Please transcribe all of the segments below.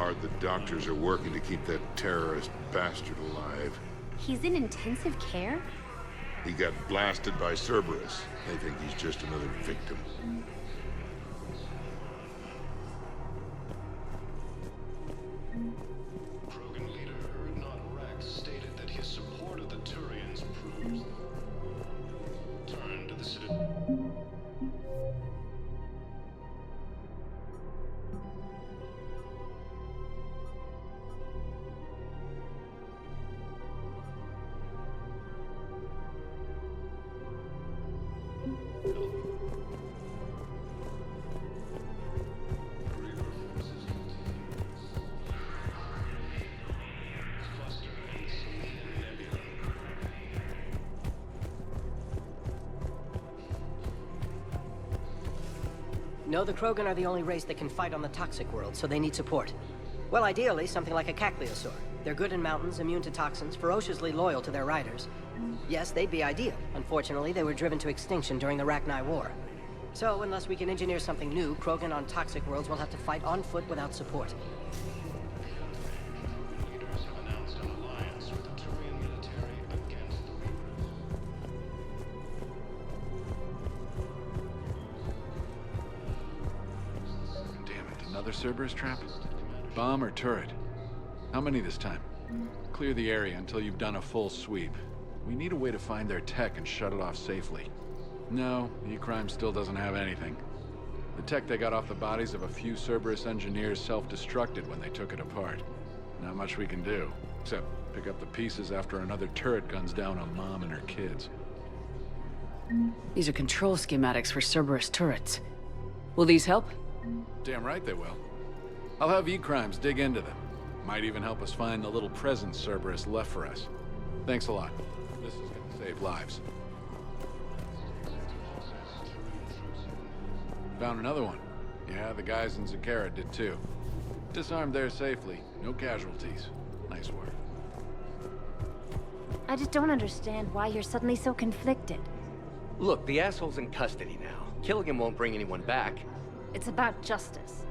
hard the doctors are working to keep that terrorist bastard alive. He's in intensive care? He got blasted by Cerberus. They think he's just another victim. Krogan leader Erdnot Rex stated that his support of the Turians proves... Turn to the citadel. No, the Krogan are the only race that can fight on the toxic world, so they need support. Well, ideally, something like a Cacliosaur. They're good in mountains, immune to toxins, ferociously loyal to their riders. Yes, they'd be ideal. Unfortunately, they were driven to extinction during the Rachni War. So, unless we can engineer something new, Krogan on toxic worlds will have to fight on foot without support. Leaders have announced an alliance with the Turian military against the Reapers. Damn it, another Cerberus trap? Bomb or turret? How many this time? Clear the area until you've done a full sweep. We need a way to find their tech and shut it off safely. No, E-Crime still doesn't have anything. The tech they got off the bodies of a few Cerberus engineers self-destructed when they took it apart. Not much we can do, except pick up the pieces after another turret guns down on Mom and her kids. These are control schematics for Cerberus turrets. Will these help? Damn right they will. I'll have E-Crimes dig into them. Might even help us find the little presents Cerberus left for us. Thanks a lot. This is gonna save lives. Found another one. Yeah, the guys in Zakara did too. Disarmed there safely. No casualties. Nice work. I just don't understand why you're suddenly so conflicted. Look, the asshole's in custody now. Killing him won't bring anyone back. It's about justice.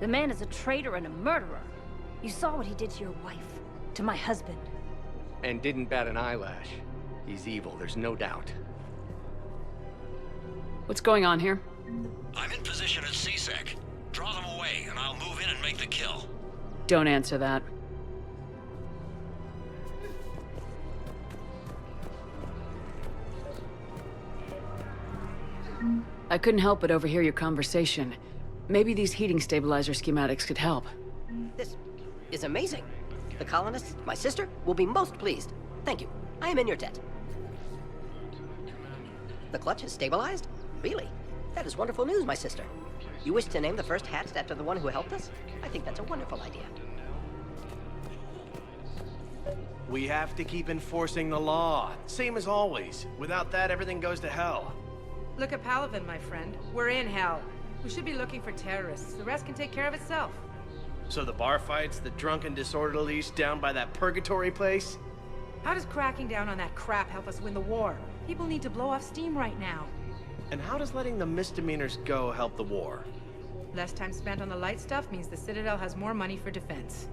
The man is a traitor and a murderer. You saw what he did to your wife, to my husband. And didn't bat an eyelash. He's evil, there's no doubt. What's going on here? I'm in position at CSEC. Draw them away, and I'll move in and make the kill. Don't answer that. I couldn't help but overhear your conversation. Maybe these heating stabilizer schematics could help. This is amazing. The colonists, my sister, will be most pleased. Thank you. I am in your debt. The clutch is stabilized? Really? That is wonderful news, my sister. You wish to name the first hatched after the one who helped us? I think that's a wonderful idea. We have to keep enforcing the law. Same as always. Without that, everything goes to hell. Look at Palavin, my friend. We're in hell. We should be looking for terrorists. The rest can take care of itself. So the bar fights, the drunken disorderlies down by that purgatory place? How does cracking down on that crap help us win the war? People need to blow off steam right now. And how does letting the misdemeanors go help the war? Less time spent on the light stuff means the Citadel has more money for defense.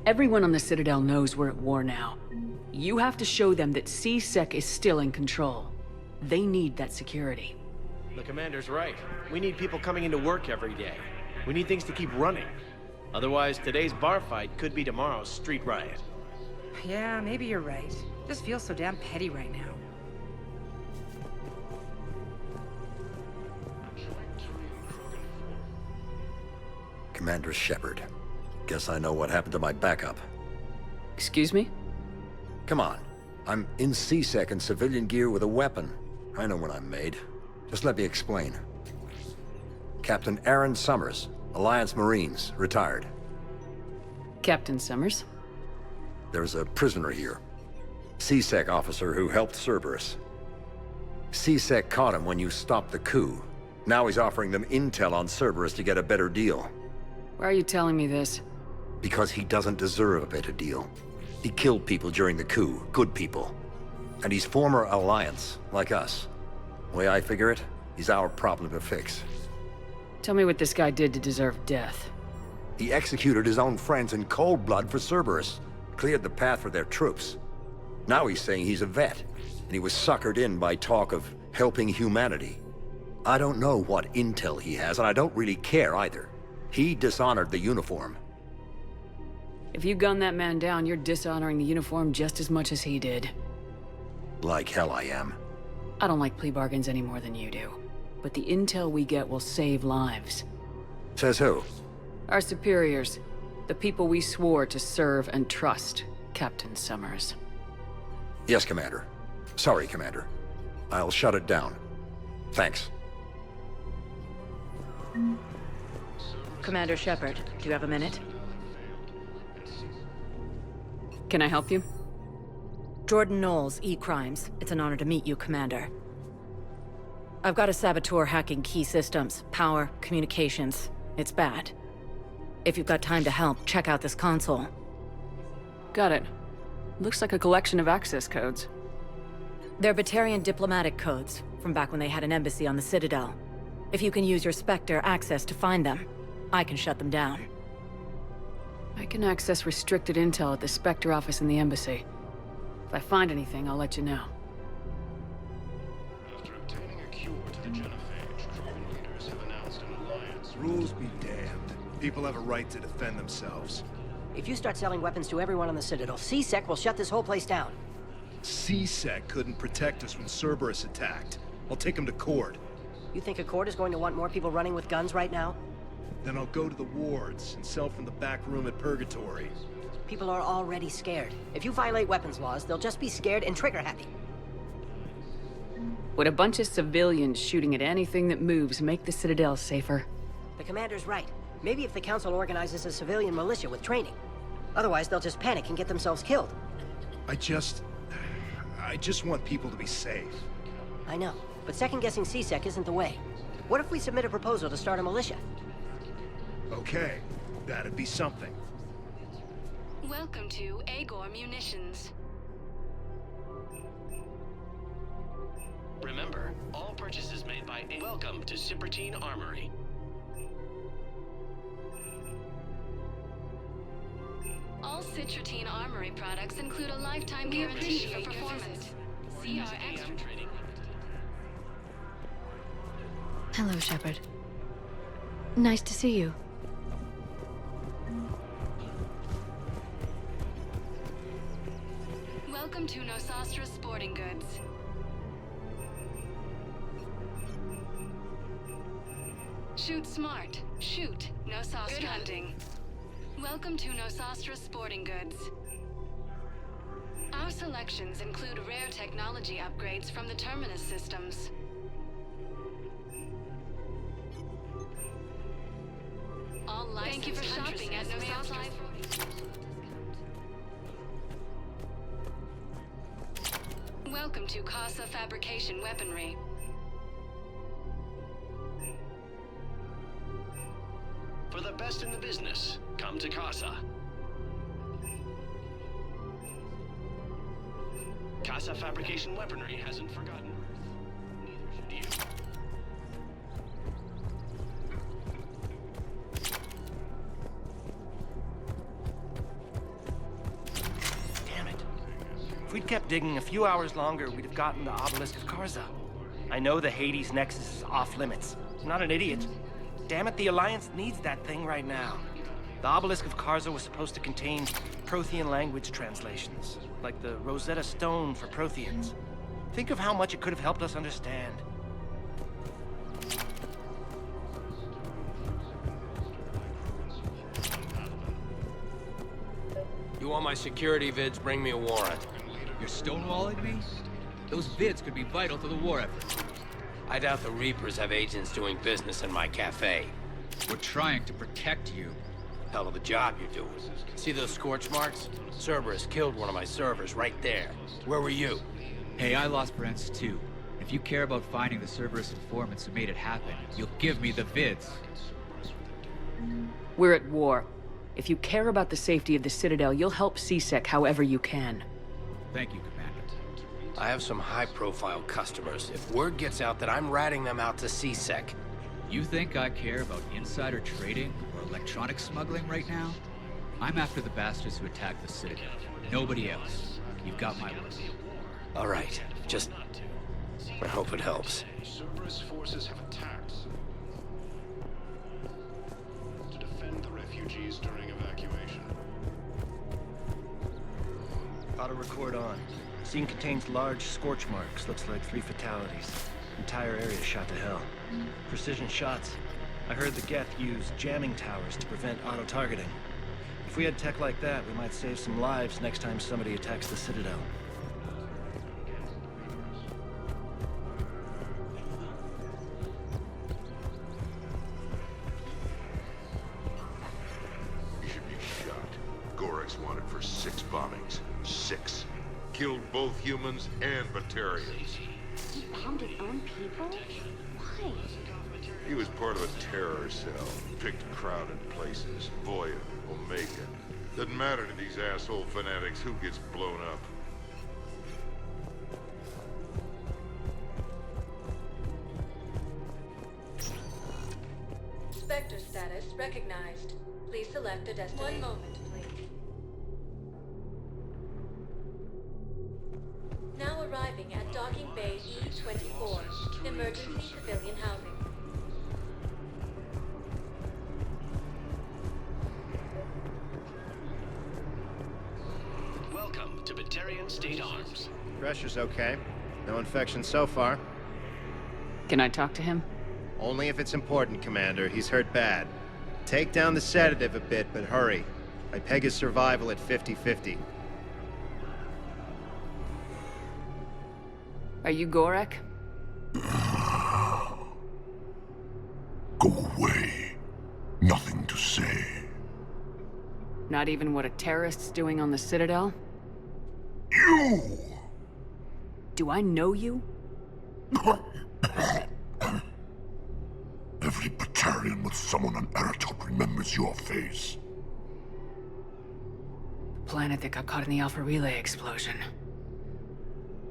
Everyone on the Citadel knows we're at war now. You have to show them that CSEC is still in control. They need that security. The commander's right. We need people coming into work every day. We need things to keep running. Otherwise, today's bar fight could be tomorrow's street riot. Yeah, maybe you're right. This feels so damn petty right now. Commander Shepard. Guess I know what happened to my backup. Excuse me? Come on. I'm in CSEC in civilian gear with a weapon. I know when I'm made. Just let me explain. Captain Aaron Summers, Alliance Marines, retired. Captain Summers? There's a prisoner here. CSEC officer who helped Cerberus. CSEC caught him when you stopped the coup. Now he's offering them intel on Cerberus to get a better deal. Why are you telling me this? Because he doesn't deserve a better deal. He killed people during the coup, good people. And he's former Alliance, like us. The way I figure it, he's our problem to fix. Tell me what this guy did to deserve death. He executed his own friends in cold blood for Cerberus. Cleared the path for their troops. Now he's saying he's a vet, and he was suckered in by talk of helping humanity. I don't know what intel he has, and I don't really care either. He dishonored the uniform. If you gun that man down, you're dishonoring the uniform just as much as he did. Like hell I am. I don't like plea bargains any more than you do. But the intel we get will save lives. Says who? Our superiors. The people we swore to serve and trust, Captain Summers. Yes, Commander. Sorry, Commander. I'll shut it down. Thanks. Commander Shepard, do you have a minute? Can I help you? Jordan Knowles, E-Crimes. It's an honor to meet you, Commander. I've got a saboteur hacking key systems, power, communications. It's bad. If you've got time to help, check out this console. Got it. Looks like a collection of access codes. They're Batarian diplomatic codes, from back when they had an embassy on the Citadel. If you can use your Spectre access to find them, I can shut them down. I can access restricted intel at the Spectre office in the embassy. If I find anything, I'll let you know. After obtaining a cure to the genophage, Trojan leaders have announced an alliance. Rules be damned. People have a right to defend themselves. If you start selling weapons to everyone on the Citadel, C-Sec will shut this whole place down. C-Sec couldn't protect us when Cerberus attacked. I'll take him to court. You think Accord is going to want more people running with guns right now? Then I'll go to the wards and sell from the back room at Purgatory. People are already scared. If you violate weapons laws, they'll just be scared and trigger-happy. Would a bunch of civilians shooting at anything that moves make the Citadel safer? The commander's right. Maybe if the Council organizes a civilian militia with training. Otherwise, they'll just panic and get themselves killed. I just want people to be safe. I know, but second-guessing C-Sec isn't the way. What if we submit a proposal to start a militia? Okay, that'd be something. Welcome to Agor Munitions. Remember, all purchases made by Welcome to Cipertine Armory. All Citrotine Armory products include a lifetime guarantee for performance. See our extra... Hello, Shepard. Nice to see you. Welcome to Nosastra Sporting Goods. Shoot smart. Shoot. Nosastra. Good hunting. Welcome to Nosastra Sporting Goods. Our selections include rare technology upgrades from the Terminus systems. All licensed. Thank you for shopping at Nosastra. Welcome to Casa Fabrication Weaponry. For the best in the business, come to Casa. Casa Fabrication Weaponry hasn't forgotten. Neither should you. If we'd kept digging a few hours longer, we'd have gotten the Obelisk of Karza. I know the Hades Nexus is off limits. I'm not an idiot. Damn it, the Alliance needs that thing right now. The Obelisk of Karza was supposed to contain Prothean language translations, like the Rosetta Stone for Protheans. Think of how much it could have helped us understand. You want my security vids, bring me a warrant. You're stonewalling me? Those vids could be vital to the war effort. I doubt the Reapers have agents doing business in my cafe. We're trying to protect you. Hell of a job you're doing. See those scorch marks? Cerberus killed one of my servers right there. Where were you? Hey, I lost Brents too. If you care about finding the Cerberus informants who made it happen, you'll give me the vids. We're at war. If you care about the safety of the Citadel, you'll help C-Sec however you can. Thank you, Commander. I have some high-profile customers. If word gets out that I'm ratting them out to C-Sec, You think I care about insider trading or electronic smuggling right now? I'm after the bastards who attacked the Citadel. Nobody else. You've got my word. All right, just... I hope it helps. Cerberus forces have attacked to defend the refugees during evacuation. Auto record on. Scene contains large scorch marks. Looks like 3 fatalities. Entire area shot to hell. Precision shots. I heard the Geth use jamming towers to prevent auto-targeting. If we had tech like that, we might save some lives next time somebody attacks the Citadel. He should be shot. Gorex wanted for 6 bombings. 6. Killed both humans and Batarians. He bombed his own people? Why? He was part of a terror cell. Picked crowded places. Voya, Omega. Doesn't matter to these asshole fanatics who gets blown up. Spectre status recognized. Please select a destination. 1 moment, please. Now arriving at Docking Bay E-24, emergency civilian housing. Welcome to Batarian State Arms. Pressure's okay. No infection so far. Can I talk to him? Only if it's important, Commander. He's hurt bad. Take down the sedative a bit, but hurry. I peg his survival at 50-50. Are you Gorek? Go away. Nothing to say. Not even what a terrorist's doing on the Citadel? You! Do I know you? Every Batarian with someone on Eratop remembers your face. The planet that got caught in the Alpha Relay explosion.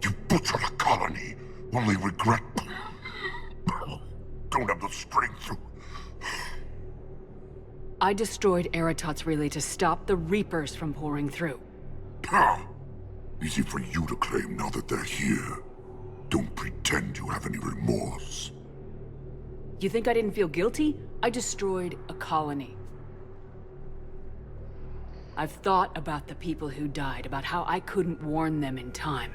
You butchered a colony, only regret... Don't have the strength to... I destroyed Eratot's relay to stop the Reapers from pouring through. Easy for you to claim now that they're here. Don't pretend you have any remorse. You think I didn't feel guilty? I destroyed a colony. I've thought about the people who died, about how I couldn't warn them in time.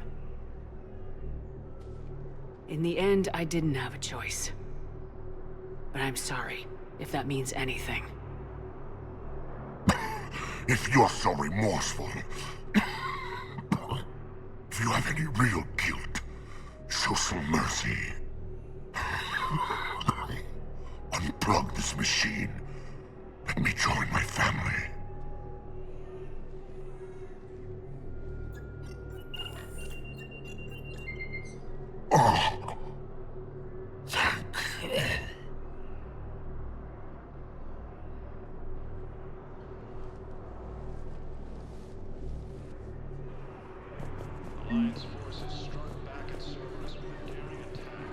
In the end, I didn't have a choice. But I'm sorry, if that means anything. If you're so remorseful... if you have any real guilt, show some mercy. Unplug this machine. Let me join my family. Oh. Thank you. Alliance forces struck back at Cerberus with a daring attack.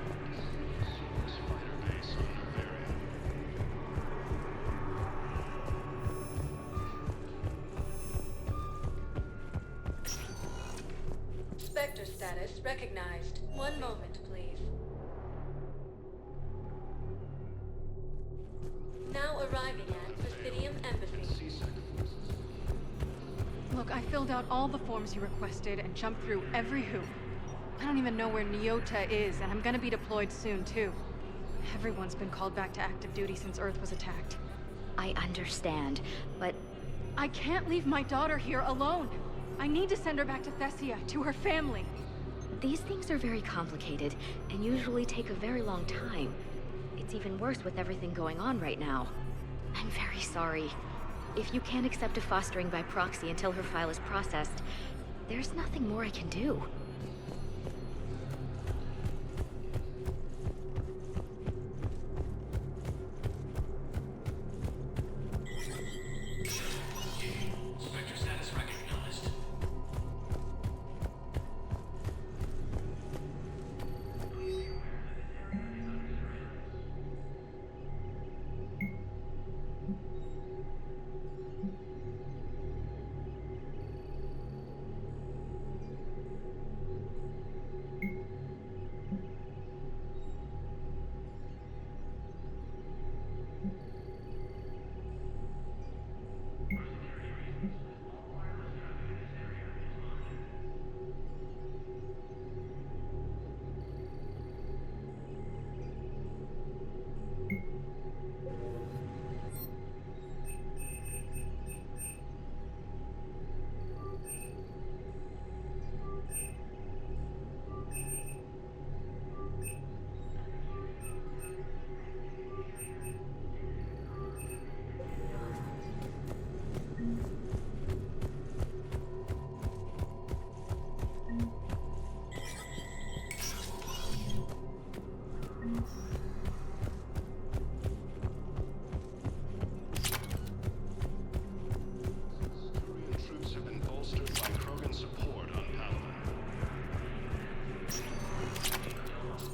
Cerberus fighter base under Varia. Spectre status recognized. 1 moment, please. Now arriving at Presidium Embassy. Look, I filled out all the forms you requested and jumped through every hoop. I don't even know where Nyota is, and I'm gonna be deployed soon, too. Everyone's been called back to active duty since Earth was attacked. I understand, but... I can't leave my daughter here alone! I need to send her back to Thessia, to her family. These things are very complicated, and usually take a very long time. It's even worse with everything going on right now. I'm very sorry. If you can't accept a fostering by proxy until her file is processed, there's nothing more I can do. Spectre status recognized.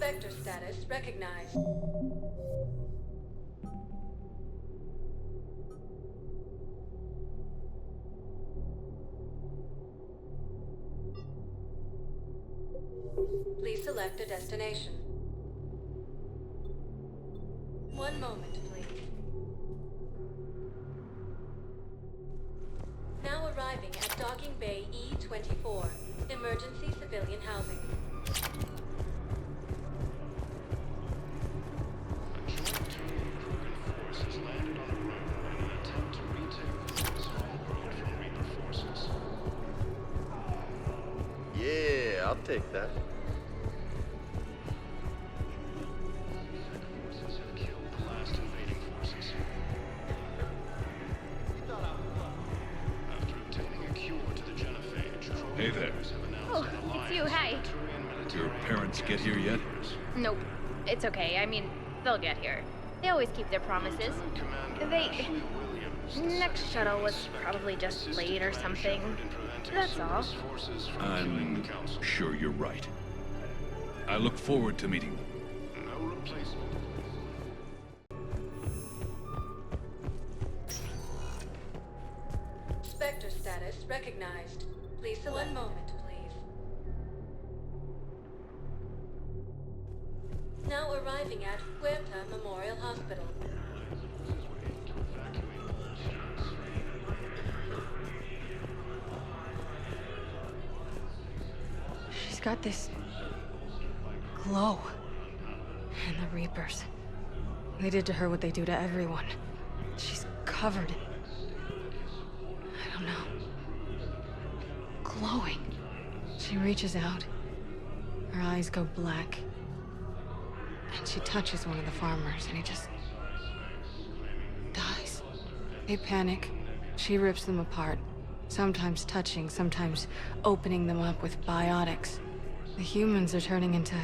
Spectre status recognized. Please select a destination. One moment, please. Now arriving at Docking Bay E-24, emergency civilian housing. Yeah, I'll take that. Hey there. Oh, it's you. Hi. Your parents get here yet? Nope. It's okay. I mean, they'll get here. They always keep their promises. Next shuttle was probably just late or something. That's all. I'm sure you're right. I look forward to meeting them. No replacement. Spectre status recognized. Please select. One moment, please. Now arriving at Huerta Memorial Hospital. She's got this glow. And the Reapers. They did to her what they do to everyone. She's covered. I don't know. Glowing. She reaches out. Her eyes go black. And she touches one of the farmers, and he just dies. They panic. She rips them apart. Sometimes touching, sometimes opening them up with biotics. The humans are turning into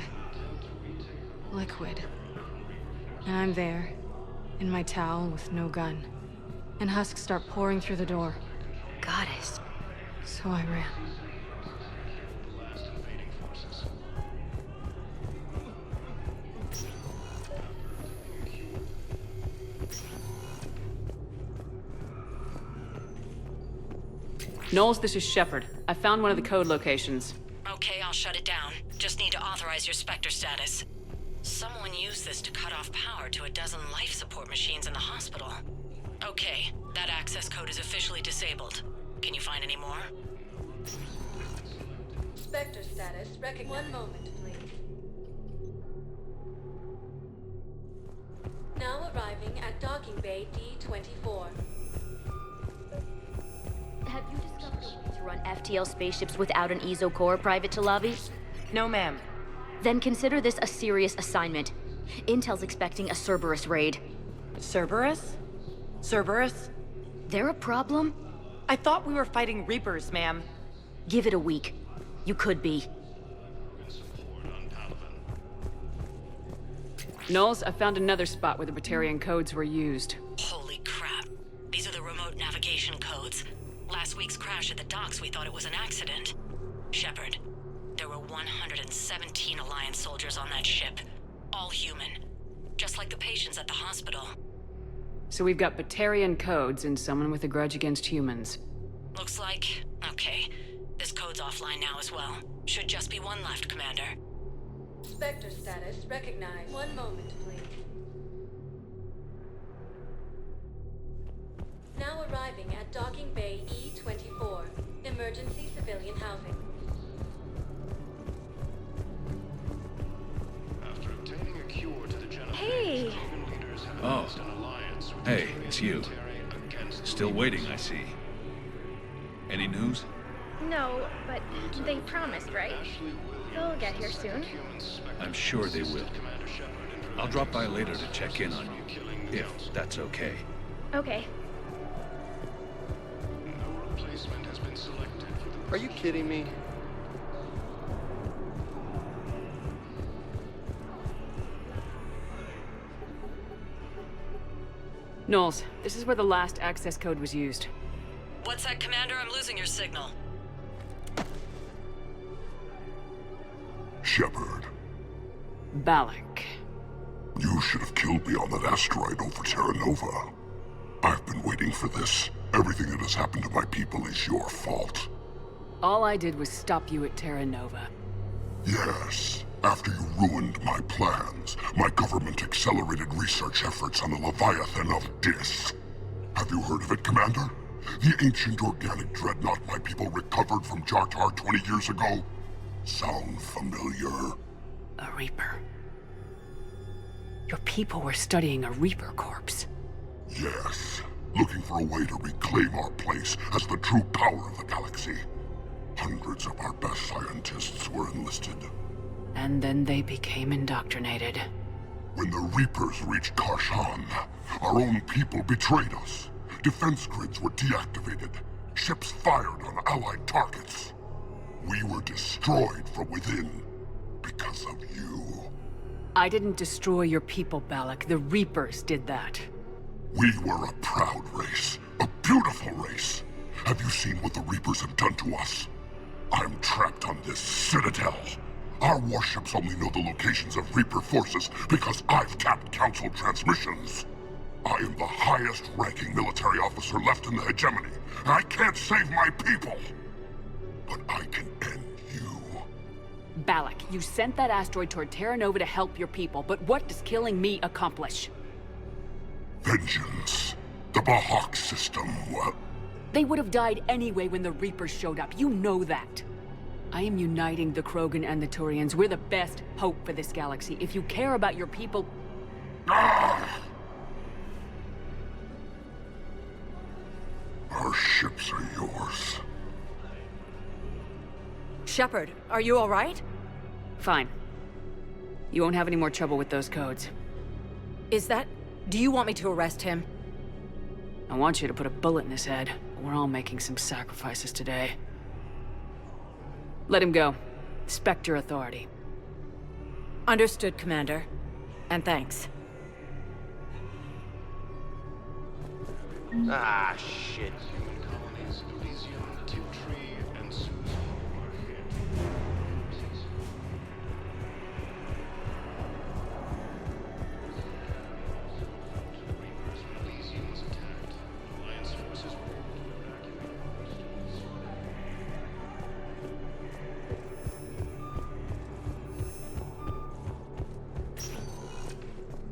liquid. And I'm there, in my towel with no gun. And husks start pouring through the door. Goddess. So I ran. Knowles, this is Shepard. I found one of the code locations. Okay, I'll shut it down. Just need to authorize your Spectre status. Someone used this to cut off power to a dozen life support machines in the hospital. Okay, that access code is officially disabled. Can you find any more? Spectre status recognized. One moment, please. Now arriving at Docking Bay D-24. Have you discovered a way to run FTL spaceships without an EZO core, Private Talavi? No, ma'am. Then consider this a serious assignment. Intel's expecting a Cerberus raid. Cerberus? Cerberus? They're a problem? I thought we were fighting Reapers, ma'am. Give it a week. You could be. Knowles, I found another spot where the Batarian codes were used. Holy crap. These are the remote navigation codes. Last week's crash at the docks, we thought it was an accident. Shepard, there were 117 Alliance soldiers on that ship. All human. Just like the patients at the hospital. So we've got Batarian codes and someone with a grudge against humans. Looks like... okay. This code's offline now as well. Should just be one left, Commander. Spectre status recognized. One moment, please. Now arriving at Docking Bay E-24, emergency civilian housing. After obtaining a cure to the genophage, Hey! Krogan leaders have Oh. announced an alliance with Hey, the it's you. military against Still waiting, I see. Any news? No, but they promised, right? They'll get here soon. I'm sure they will. I'll drop by later to check in on you, if that's okay. Okay. No replacement has been selected for the Are you kidding me? Knowles, this is where the last access code was used. What's that, Commander? I'm losing your signal. Shepard, Balak. You should have killed me on that asteroid over Terra Nova. I've been waiting for this. Everything that has happened to my people is your fault. All I did was stop you at Terra Nova. Yes. After you ruined my plans, my government accelerated research efforts on the Leviathan of Dis. Have you heard of it, Commander? The ancient organic dreadnought my people recovered from Jartar 20 years ago? Sound familiar? A Reaper. Your people were studying a Reaper corpse. Yes. Looking for a way to reclaim our place as the true power of the galaxy. Hundreds of our best scientists were enlisted. And then they became indoctrinated. When the Reapers reached Karshan, our own people betrayed us. Defense grids were deactivated. Ships fired on Allied targets. We were destroyed from within because of you. I didn't destroy your people, Balak. The Reapers did that. We were a proud race. A beautiful race. Have you seen what the Reapers have done to us? I'm trapped on this citadel. Our warships only know the locations of Reaper forces because I've tapped Council transmissions. I am the highest-ranking military officer left in the hegemony, and I can't save my people. But I can end you. Balak, you sent that asteroid toward Terra Nova to help your people, but what does killing me accomplish? Vengeance. The Bahak system, They would have died anyway when the Reapers showed up. You know that. I am uniting the Krogan and the Turians. We're the best hope for this galaxy. If you care about your people... Our ships are yours. Shepard, are you all right? Fine. You won't have any more trouble with those codes. Is that... Do you want me to arrest him? I want you to put a bullet in his head. We're all making some sacrifices today. Let him go. Spectre authority. Understood, Commander. And thanks. Ah, shit.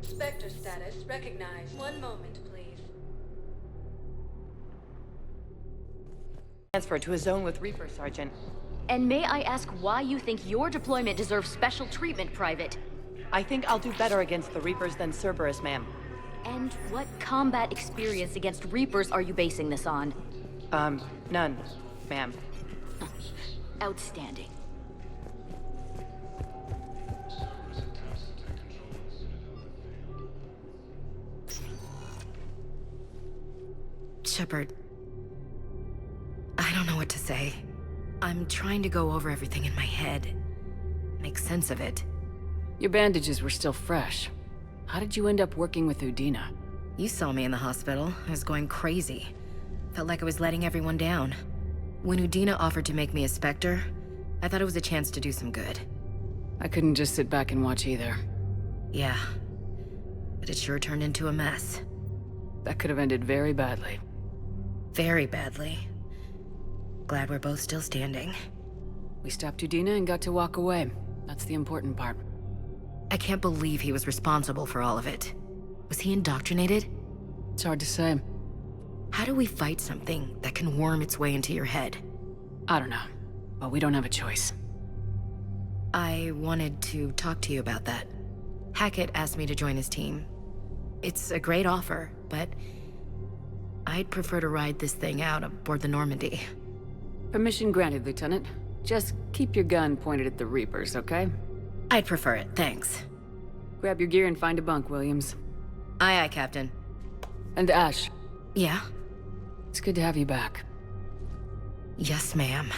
Spectre status recognized. One moment, please. Transfer to a zone with Reaper, Sergeant. And may I ask why you think your deployment deserves special treatment, Private? I think I'll do better against the Reapers than Cerberus, ma'am. And what combat experience against Reapers are you basing this on? None, ma'am. Outstanding. Shepard, I don't know what to say. I'm trying to go over everything in my head. Make sense of it. Your bandages were still fresh. How did you end up working with Udina? You saw me in the hospital. I was going crazy. Felt like I was letting everyone down. When Udina offered to make me a Spectre, I thought it was a chance to do some good. I couldn't just sit back and watch either. Yeah. But it sure turned into a mess. That could have ended very badly. Very badly. Glad we're both still standing. We stopped Udina and got to walk away. That's the important part. I can't believe he was responsible for all of it. Was he indoctrinated? It's hard to say. How do we fight something that can worm its way into your head? I don't know, but we don't have a choice. I wanted to talk to you about that. Hackett asked me to join his team. It's a great offer, but I'd prefer to ride this thing out aboard the Normandy. Permission granted, Lieutenant. Just keep your gun pointed at the Reapers, okay? I'd prefer it, thanks. Grab your gear and find a bunk, Williams. Aye, aye, Captain. And Ash. Yeah? It's good to have you back. Yes, ma'am.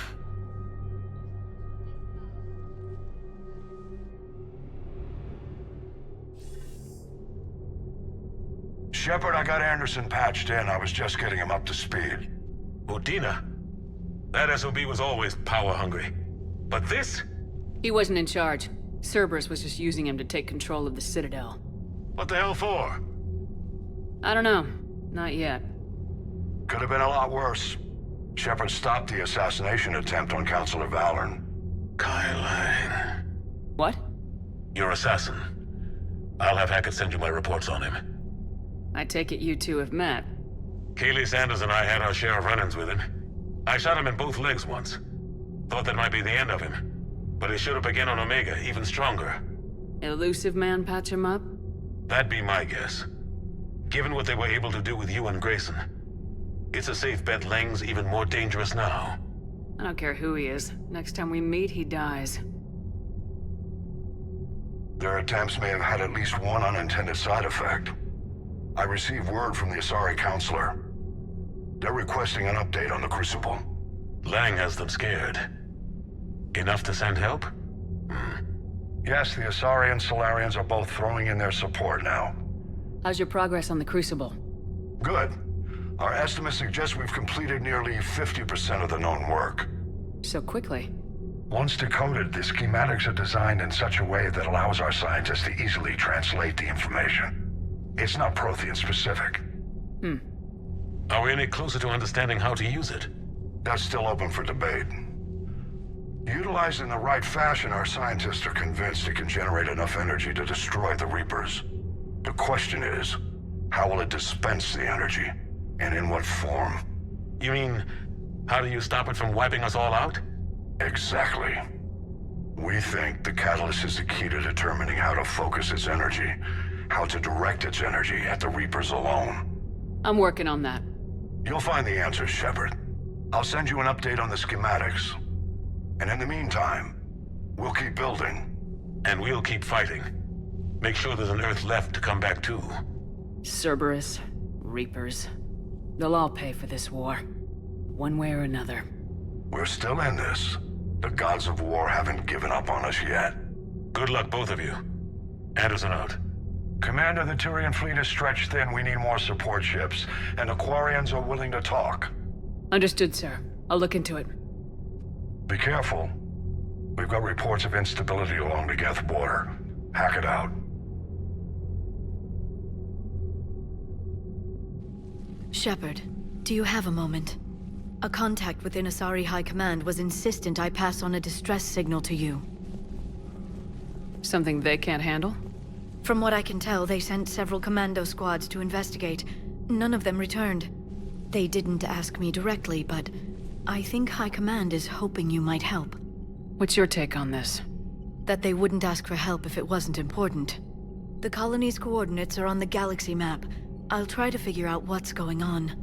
Shepard, I got Anderson patched in. I was just getting him up to speed. Udina? That SOB was always power hungry. But this? He wasn't in charge. Cerberus was just using him to take control of the Citadel. What the hell for? I don't know. Not yet. Could have been a lot worse. Shepard stopped the assassination attempt on Councilor Valorn. Kai Lang. What? Your assassin. I'll have Hackett send you my reports on him. I take it you two have met. Kaylee Sanders and I had our share of run-ins with him. I shot him in both legs once. Thought that might be the end of him. But he showed up again on Omega, even stronger. Elusive man patch him up? That'd be my guess. Given what they were able to do with you and Grayson. It's a safe bet Lang's even more dangerous now. I don't care who he is. Next time we meet, he dies. Their attempts may have had at least one unintended side effect. I received word from the Asari Counselor. They're requesting an update on the Crucible. Lang has them scared. Enough to send help? Yes, the Asari and Solarians are both throwing in their support now. How's your progress on the Crucible? Good. Our estimates suggest we've completed nearly 50% of the known work. So quickly? Once decoded, the schematics are designed in such a way that allows our scientists to easily translate the information. It's not Prothean specific. Are we any closer to understanding how to use it? That's still open for debate. Utilized in the right fashion, our scientists are convinced it can generate enough energy to destroy the Reapers. The question is, how will it dispense the energy? And in what form? You mean, how do you stop it from wiping us all out? Exactly. We think the catalyst is the key to determining how to focus its energy, how to direct its energy at the Reapers alone. I'm working on that. You'll find the answers, Shepard. I'll send you an update on the schematics. And in the meantime, we'll keep building. And we'll keep fighting. Make sure there's an Earth left to come back to. Cerberus, Reapers. They'll all pay for this war. One way or another. We're still in this. The gods of war haven't given up on us yet. Good luck, both of you. Anderson out. Commander, the Turian fleet is stretched thin. We need more support ships. And Aquarians are willing to talk. Understood, sir. I'll look into it. Be careful. We've got reports of instability along the Geth border. Hack it out. Shepard, do you have a moment? A contact within Asari High Command was insistent I pass on a distress signal to you. Something they can't handle? From what I can tell, they sent several commando squads to investigate. None of them returned. They didn't ask me directly, but I think High Command is hoping you might help. What's your take on this? That they wouldn't ask for help if it wasn't important. The colony's coordinates are on the galaxy map. I'll try to figure out what's going on.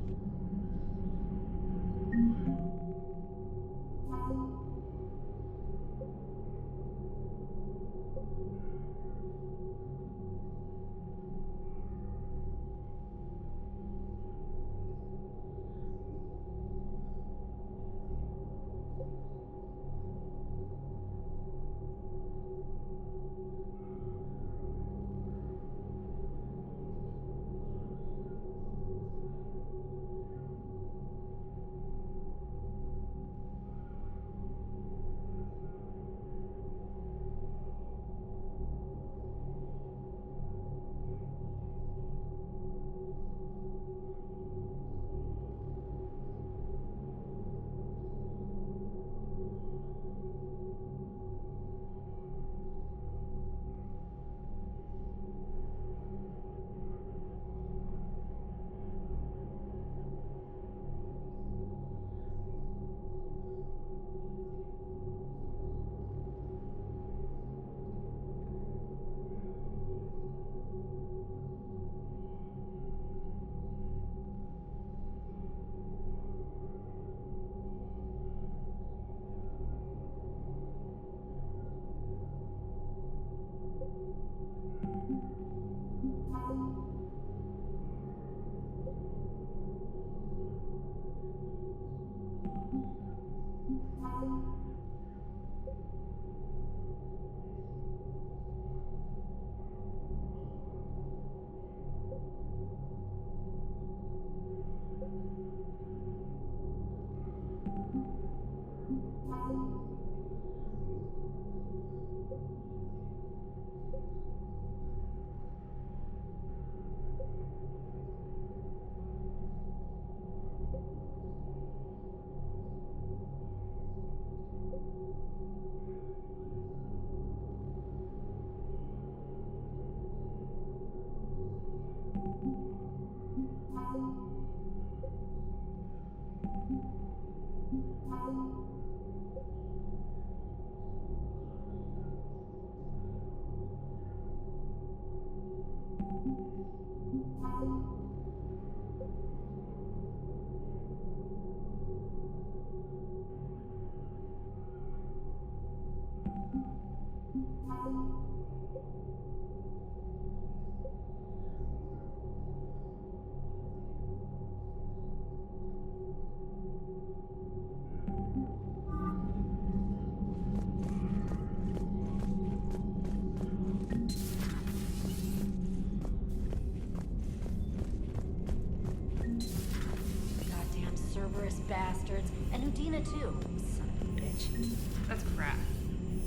Goddamn Cerberus bastards. And Udina too. Son of a bitch. That's crap.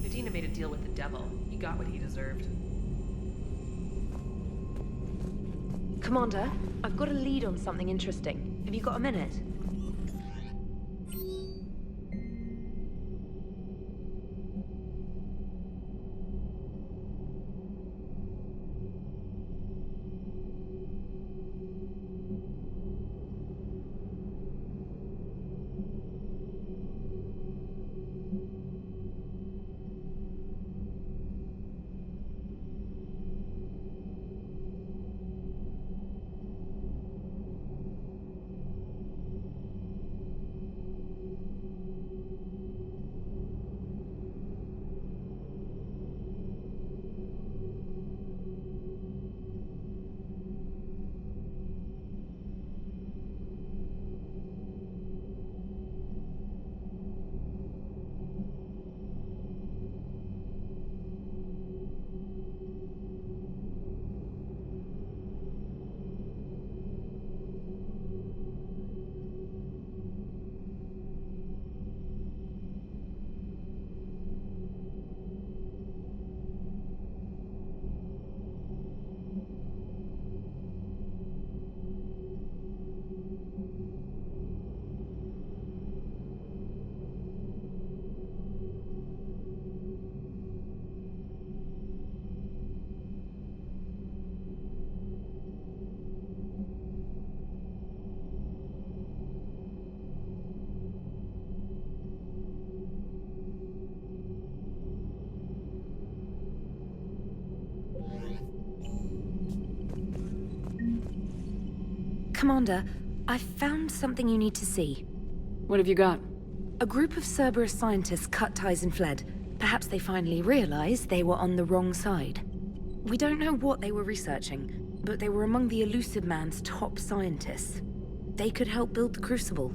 Udina made a deal with the devil. He got what he deserved. Commander, I've got a lead on something interesting. Have you got a minute? Commander, I've found something you need to see. What have you got? A group of Cerberus scientists cut ties and fled. Perhaps they finally realized they were on the wrong side. We don't know what they were researching, but they were among the Elusive Man's top scientists. They could help build the Crucible.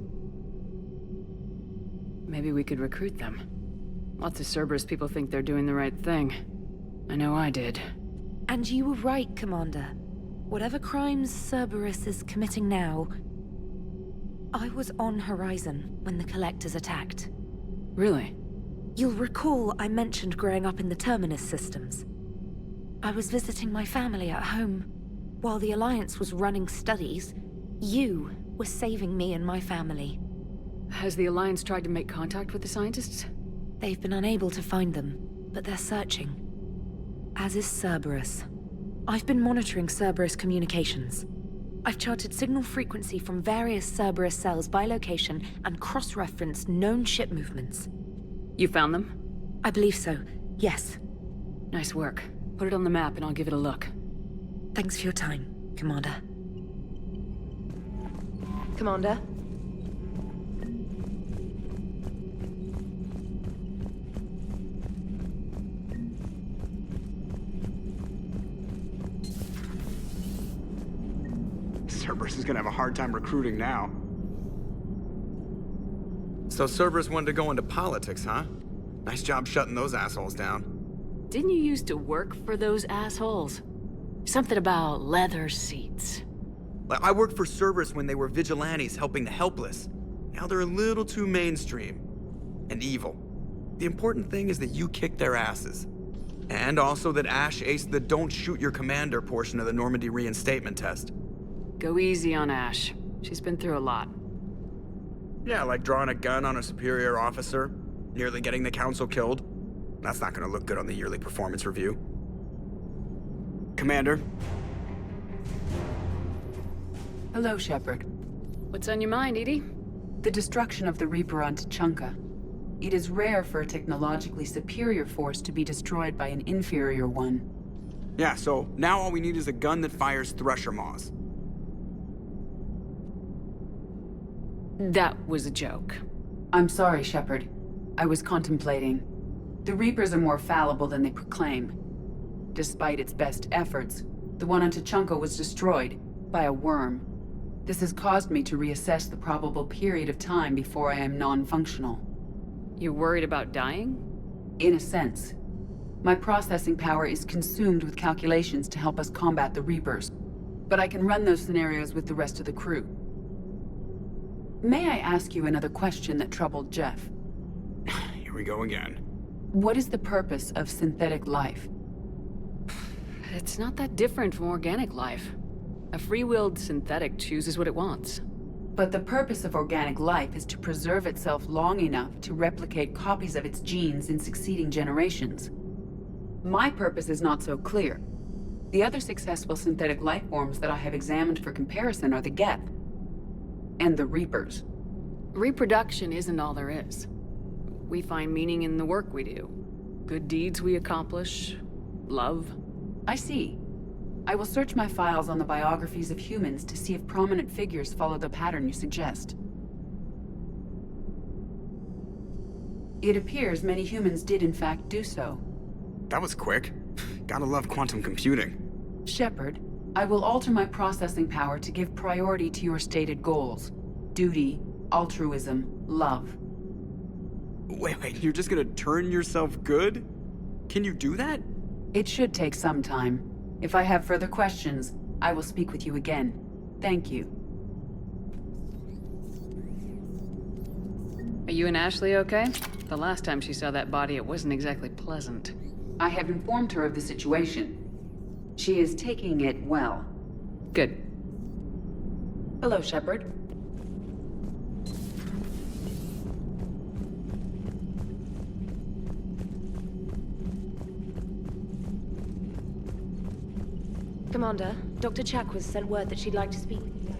Maybe we could recruit them. Lots of Cerberus people think they're doing the right thing. I know I did. And you were right, Commander. Whatever crimes Cerberus is committing now, I was on Horizon when the Collectors attacked. Really? You'll recall I mentioned growing up in the Terminus systems. I was visiting my family at home. While the Alliance was running studies, you were saving me and my family. Has the Alliance tried to make contact with the scientists? They've been unable to find them, but they're searching. As is Cerberus. I've been monitoring Cerberus communications. I've charted signal frequency from various Cerberus cells by location and cross-referenced known ship movements. You found them? I believe so, yes. Nice work. Put it on the map and I'll give it a look. Thanks for your time, Commander. Commander? Cerberus is gonna have a hard time recruiting now. So Cerberus wanted to go into politics, huh? Nice job shutting those assholes down. Didn't you used to work for those assholes? Something about leather seats. I worked for Cerberus when they were vigilantes helping the helpless. Now they're a little too mainstream. And evil. The important thing is that you kicked their asses. And also that Ash aced the don't shoot your commander portion of the Normandy reinstatement test. Go easy on Ash. She's been through a lot. Yeah, like drawing a gun on a superior officer, nearly getting the council killed. That's not gonna look good on the yearly performance review. Commander? Hello, Shepard. What's on your mind, Edie? The destruction of the Reaper on Tuchanka. It is rare for a technologically superior force to be destroyed by an inferior one. Yeah, so now all we need is a gun that fires Thresher Maws. That was a joke. I'm sorry, Shepard. I was contemplating. The Reapers are more fallible than they proclaim. Despite its best efforts, the one on Tachanka was destroyed by a worm. This has caused me to reassess the probable period of time before I am non-functional. You're worried about dying? In a sense. My processing power is consumed with calculations to help us combat the Reapers, but I can run those scenarios with the rest of the crew. May I ask you another question that troubled Jeff? Here we go again. What is the purpose of synthetic life? It's not that different from organic life. A free-willed synthetic chooses what it wants. But the purpose of organic life is to preserve itself long enough to replicate copies of its genes in succeeding generations. My purpose is not so clear. The other successful synthetic life forms that I have examined for comparison are the Geth and the Reapers. Reproduction isn't all there is. We find meaning in the work we do. Good deeds we accomplish. Love. I see. I will search my files on the biographies of humans to see if prominent figures follow the pattern you suggest. It appears many humans did in fact do so. That was quick. Gotta love quantum computing. Shepard, I will alter my processing power to give priority to your stated goals. Duty, altruism, love. Wait, you're just gonna turn yourself good? Can you do that? It should take some time. If I have further questions, I will speak with you again. Thank you. Are you and Ashley okay? The last time she saw that body, it wasn't exactly pleasant. I have informed her of the situation. She is taking it well. Good. Hello, Shepard. Commander, Dr. Chakwas sent word that she'd like to speak with you.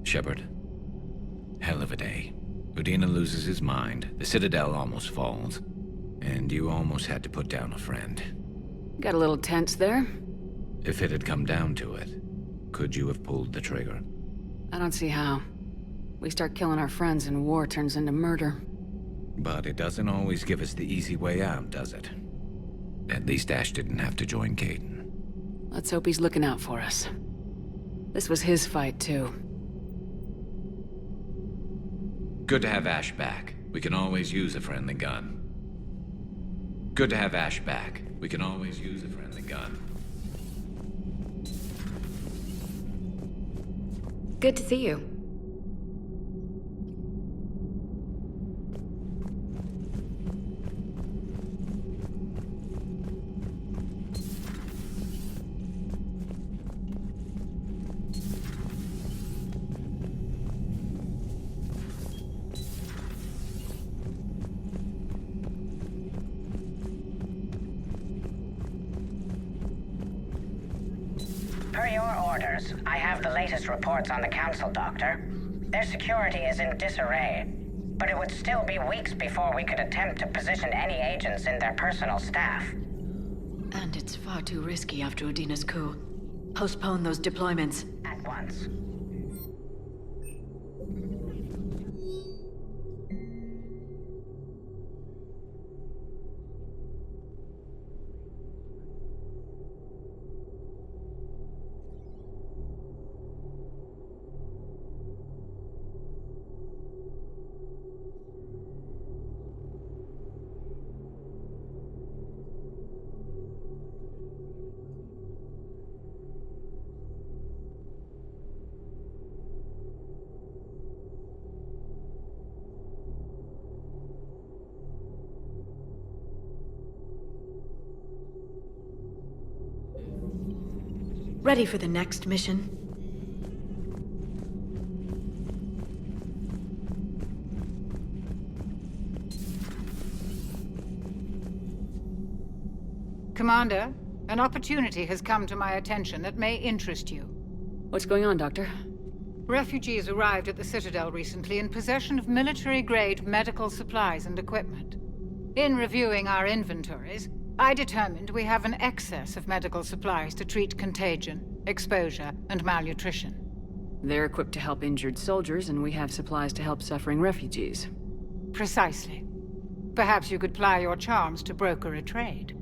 Shepard. Hell of a day. Udina loses his mind, the Citadel almost falls, and you almost had to put down a friend. Got a little tense there. If it had come down to it, could you have pulled the trigger? I don't see how. We start killing our friends and war turns into murder. But it doesn't always give us the easy way out, does it? At least Ash didn't have to join Caden. Let's hope he's looking out for us. This was his fight, too. Good to have Ash back. We can always use a friendly gun. Good to have Ash back. We can always use a friendly gun. Good to see you. Per your orders, I have the latest reports on the Council, Doctor. Their security is in disarray, but it would still be weeks before we could attempt to position any agents in their personal staff. And it's far too risky after Udina's coup. Postpone those deployments. At once. Ready for the next mission? Commander, An opportunity has come to my attention that may interest you. What's going on, Doctor? Refugees arrived at the Citadel recently in possession of military-grade medical supplies and equipment. In reviewing our inventories, I determined we have an excess of medical supplies to treat contagion, exposure, and malnutrition. They're equipped to help injured soldiers, and we have supplies to help suffering refugees. Precisely. Perhaps you could ply your charms to broker a trade.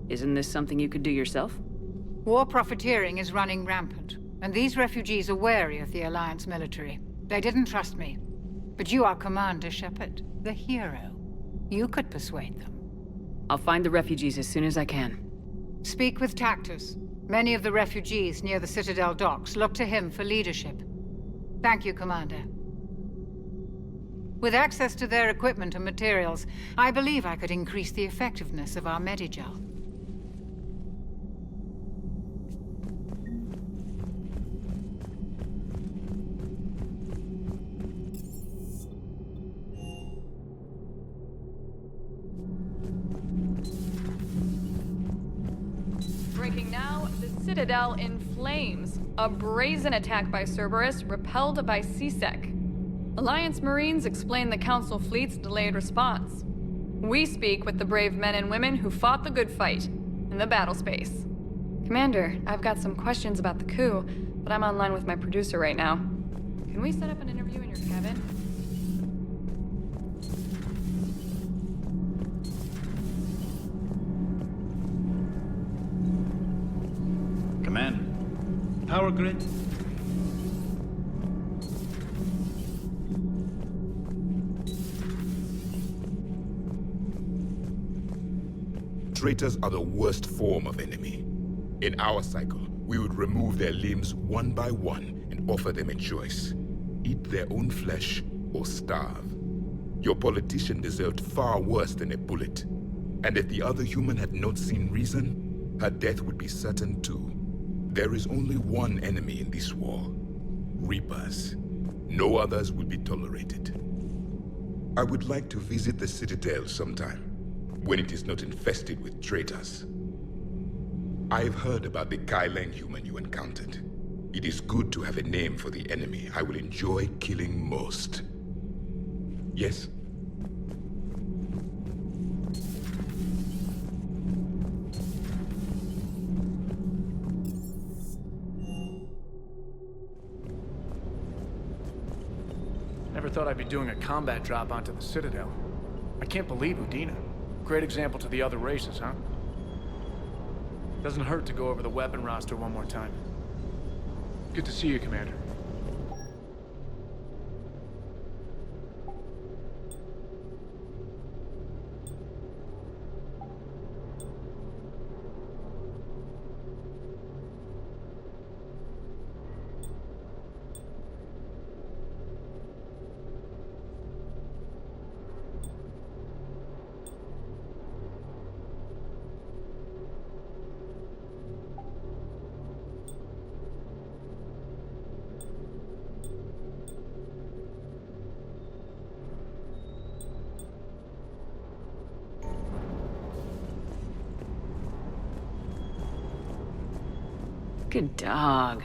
Isn't this something you could do yourself? War profiteering is running rampant, and these refugees are wary of the Alliance military. They didn't trust me. But you are Commander Shepard, the hero. You could persuade them. I'll find the refugees as soon as I can. Speak with Tactus. Many of the refugees near the Citadel docks look to him for leadership. Thank you, Commander. With access to their equipment and materials, I believe I could increase the effectiveness of our Medigel. Breaking now, the Citadel in flames. A brazen attack by Cerberus, repelled by C-Sec. Alliance Marines explain the Council fleet's delayed response. We speak with the brave men and women who fought the good fight in the battle space. Commander, I've got some questions about the coup, but I'm online with my producer right now. Can we set up an interview in your cabin? Commander, power grid? Traitors are the worst form of enemy. In our cycle, we would remove their limbs one by one and offer them a choice. Eat their own flesh or starve. Your politician deserved far worse than a bullet. And if the other human had not seen reason, her death would be certain too. There is only one enemy in this war. Reapers. No others will be tolerated. I would like to visit the Citadel sometime, when it is not infested with traitors. I've heard about the Kaileng human you encountered. It is good to have a name for the enemy I will enjoy killing most. Yes? Never thought I'd be doing a combat drop onto the Citadel. I can't believe Udina. Great example to the other races, huh? Doesn't hurt to go over the weapon roster one more time. Good to see you, Commander. Good dog.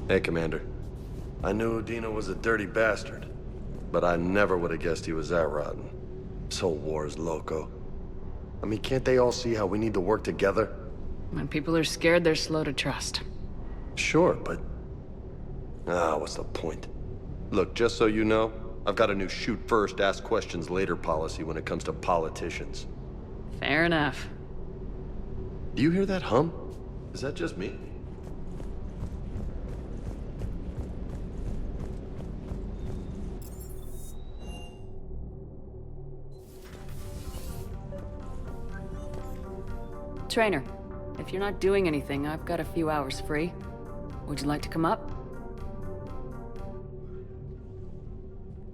Hey, Commander. I knew Udina was a dirty bastard, but I never would have guessed he was that rotten. This whole war is loco. I mean, can't they all see how we need to work together? When people are scared, they're slow to trust. Sure, but... what's the point? Look, just so you know, I've got a new shoot first, ask questions later policy when it comes to politicians. Fair enough. Do you hear that hum? Is that just me? Trainer, if you're not doing anything, I've got a few hours free. Would you like to come up?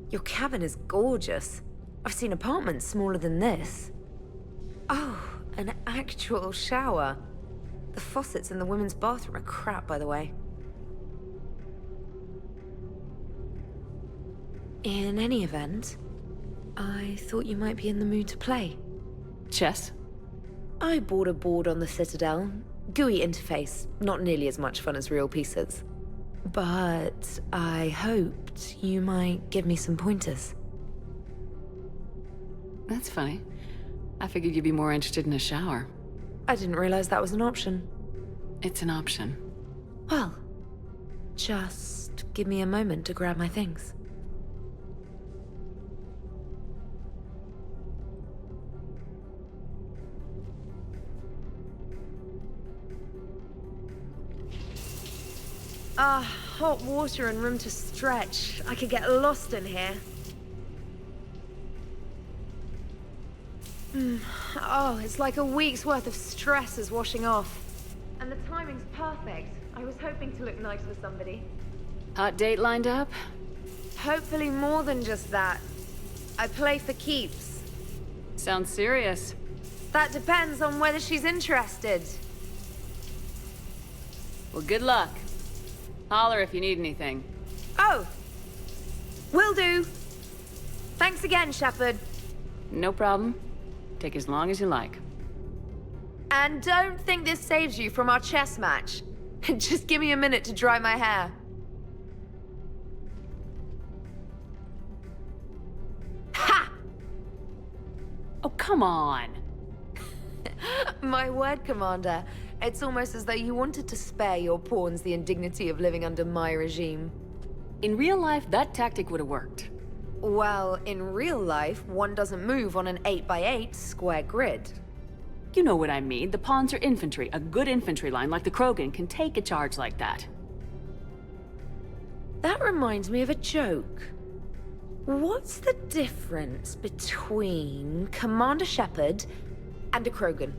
Your cabin is gorgeous. I've seen apartments smaller than this. Oh, an actual shower. The faucets in the women's bathroom are crap, by the way. In any event, I thought you might be in the mood to play. Chess? I bought a board on the Citadel. GUI interface, not nearly as much fun as real pieces. But I hoped you might give me some pointers. That's funny. I figured you'd be more interested in a shower. I didn't realize that was an option. It's an option. Well, just give me a moment to grab my things. Hot water and room to stretch. I could get lost in here. Oh, it's like a week's worth of stress is washing off. And the timing's perfect. I was hoping to look nice for somebody. Hot date lined up? Hopefully more than just that. I play for keeps. Sounds serious. That depends on whether she's interested. Well, good luck. Holler if you need anything. Oh! Will do. Thanks again, Shepard. No problem. Take as long as you like. And don't think this saves you from our chess match. Just give me a minute to dry my hair. Ha! Oh, come on. My word, Commander. It's almost as though you wanted to spare your pawns the indignity of living under my regime. In real life, that tactic would have worked. Well, in real life, one doesn't move on an 8x8 square grid. You know what I mean. The pawns are infantry. A good infantry line like the Krogan can take a charge like that. That reminds me of a joke. What's the difference between Commander Shepard and a Krogan?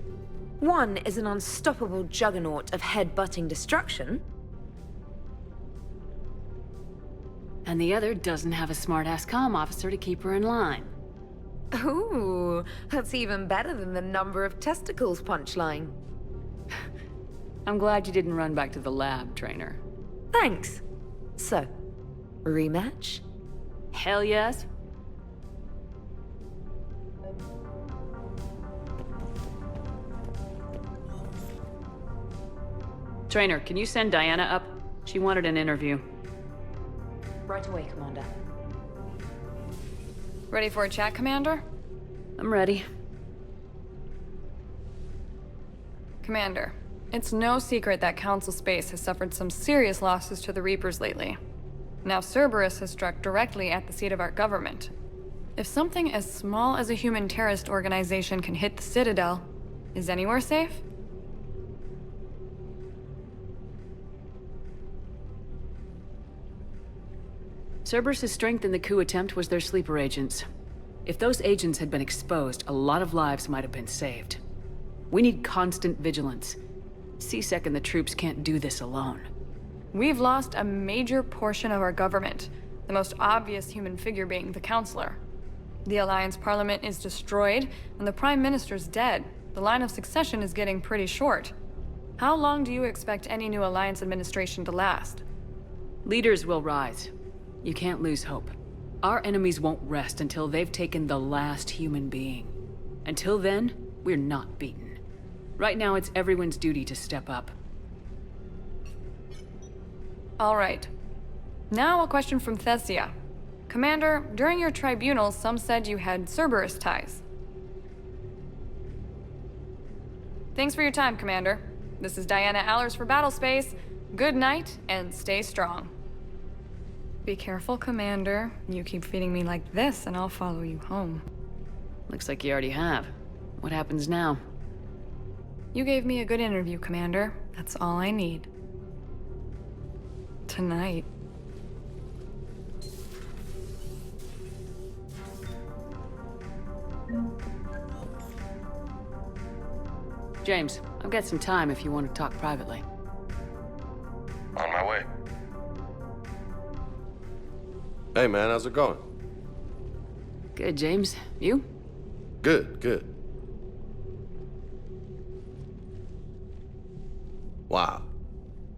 One is an unstoppable juggernaut of head-butting destruction. And the other doesn't have a smart-ass comm officer to keep her in line. Ooh, that's even better than the number of testicles punchline. I'm glad you didn't run back to the lab, trainer. Thanks. So, rematch? Hell yes. Trainer, can you send Diana up? She wanted an interview. Right away, Commander. Ready for a chat, Commander? I'm ready. Commander, it's no secret that Council Space has suffered some serious losses to the Reapers lately. Now Cerberus has struck directly at the seat of our government. If something as small as a human terrorist organization can hit the Citadel, is anywhere safe? Cerberus' strength in the coup attempt was their sleeper agents. If those agents had been exposed, a lot of lives might have been saved. We need constant vigilance. CSEC and the troops can't do this alone. We've lost a major portion of our government, the most obvious human figure being the Counselor. The Alliance Parliament is destroyed, and the Prime Minister's dead. The line of succession is getting pretty short. How long do you expect any new Alliance administration to last? Leaders will rise. You can't lose hope. Our enemies won't rest until they've taken the last human being. Until then, we're not beaten. Right now, it's everyone's duty to step up. All right. Now a question from Thessia. Commander, during your tribunal, some said you had Cerberus ties. Thanks for your time, Commander. This is Diana Allers for Battlespace. Good night, and stay strong. Be careful, Commander. You keep feeding me like this, and I'll follow you home. Looks like you already have. What happens now? You gave me a good interview, Commander. That's all I need. Tonight. James, I've got some time if you want to talk privately. On my way. Hey man, how's it going? Good, James. You? Good, good. Wow.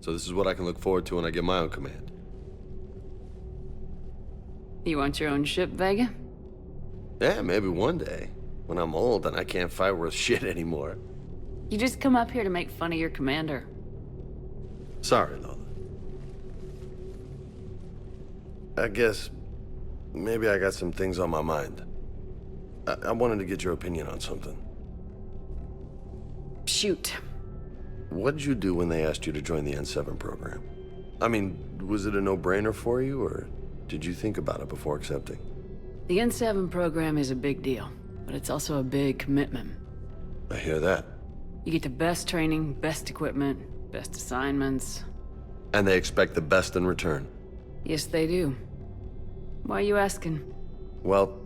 So this is what I can look forward to when I get my own command. You want your own ship, Vega? Yeah, maybe one day. When I'm old and I can't fight worth shit anymore. You just come up here to make fun of your commander. Sorry, Lola. I guess maybe I got some things on my mind. I wanted to get your opinion on something. Shoot. What did you do when they asked you to join the N7 program? I mean, was it a no-brainer for you, or did you think about it before accepting? The N7 program is a big deal, but it's also a big commitment. I hear that. You get the best training, best equipment, best assignments. And they expect the best in return. Yes, they do. Why are you asking? Well,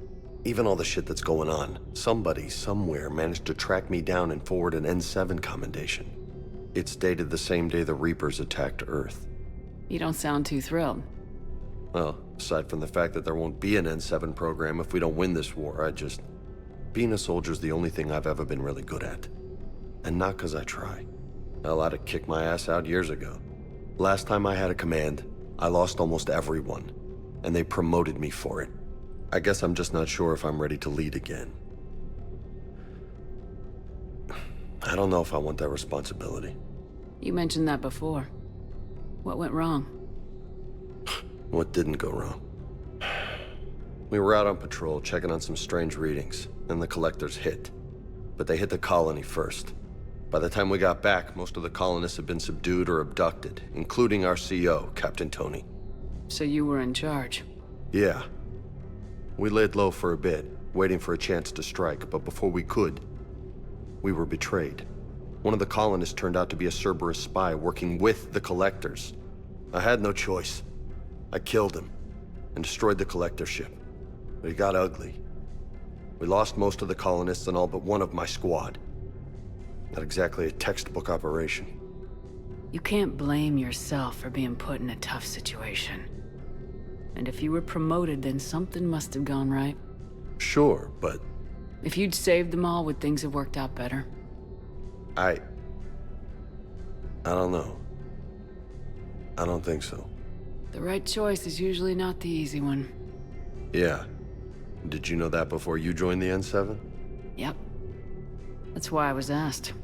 even all the shit that's going on, somebody somewhere managed to track me down and forward an N7 commendation. It's dated the same day the Reapers attacked Earth. You don't sound too thrilled. Well, aside from the fact that there won't be an N7 program if we don't win this war, being a soldier's the only thing I've ever been really good at. And not 'cause I try. Hell, I'd have kicked my ass out years ago. Last time I had a command, I lost almost everyone, and they promoted me for it. I guess I'm just not sure if I'm ready to lead again. I don't know if I want that responsibility. You mentioned that before. What went wrong? What didn't go wrong? We were out on patrol, checking on some strange readings, and the collectors hit. But they hit the colony first. By the time we got back, most of the colonists had been subdued or abducted, including our CO, Captain Tony. So you were in charge? Yeah. We laid low for a bit, waiting for a chance to strike, but before we could, we were betrayed. One of the colonists turned out to be a Cerberus spy working with the collectors. I had no choice. I killed him and destroyed the collector ship. But it got ugly. We lost most of the colonists and all but one of my squad. Not exactly a textbook operation. You can't blame yourself for being put in a tough situation. And if you were promoted, then something must have gone right. Sure, but... If you'd saved them all, would things have worked out better? I don't know. I don't think so. The right choice is usually not the easy one. Yeah. Did you know that before you joined the N7? Yep. That's why I was asked.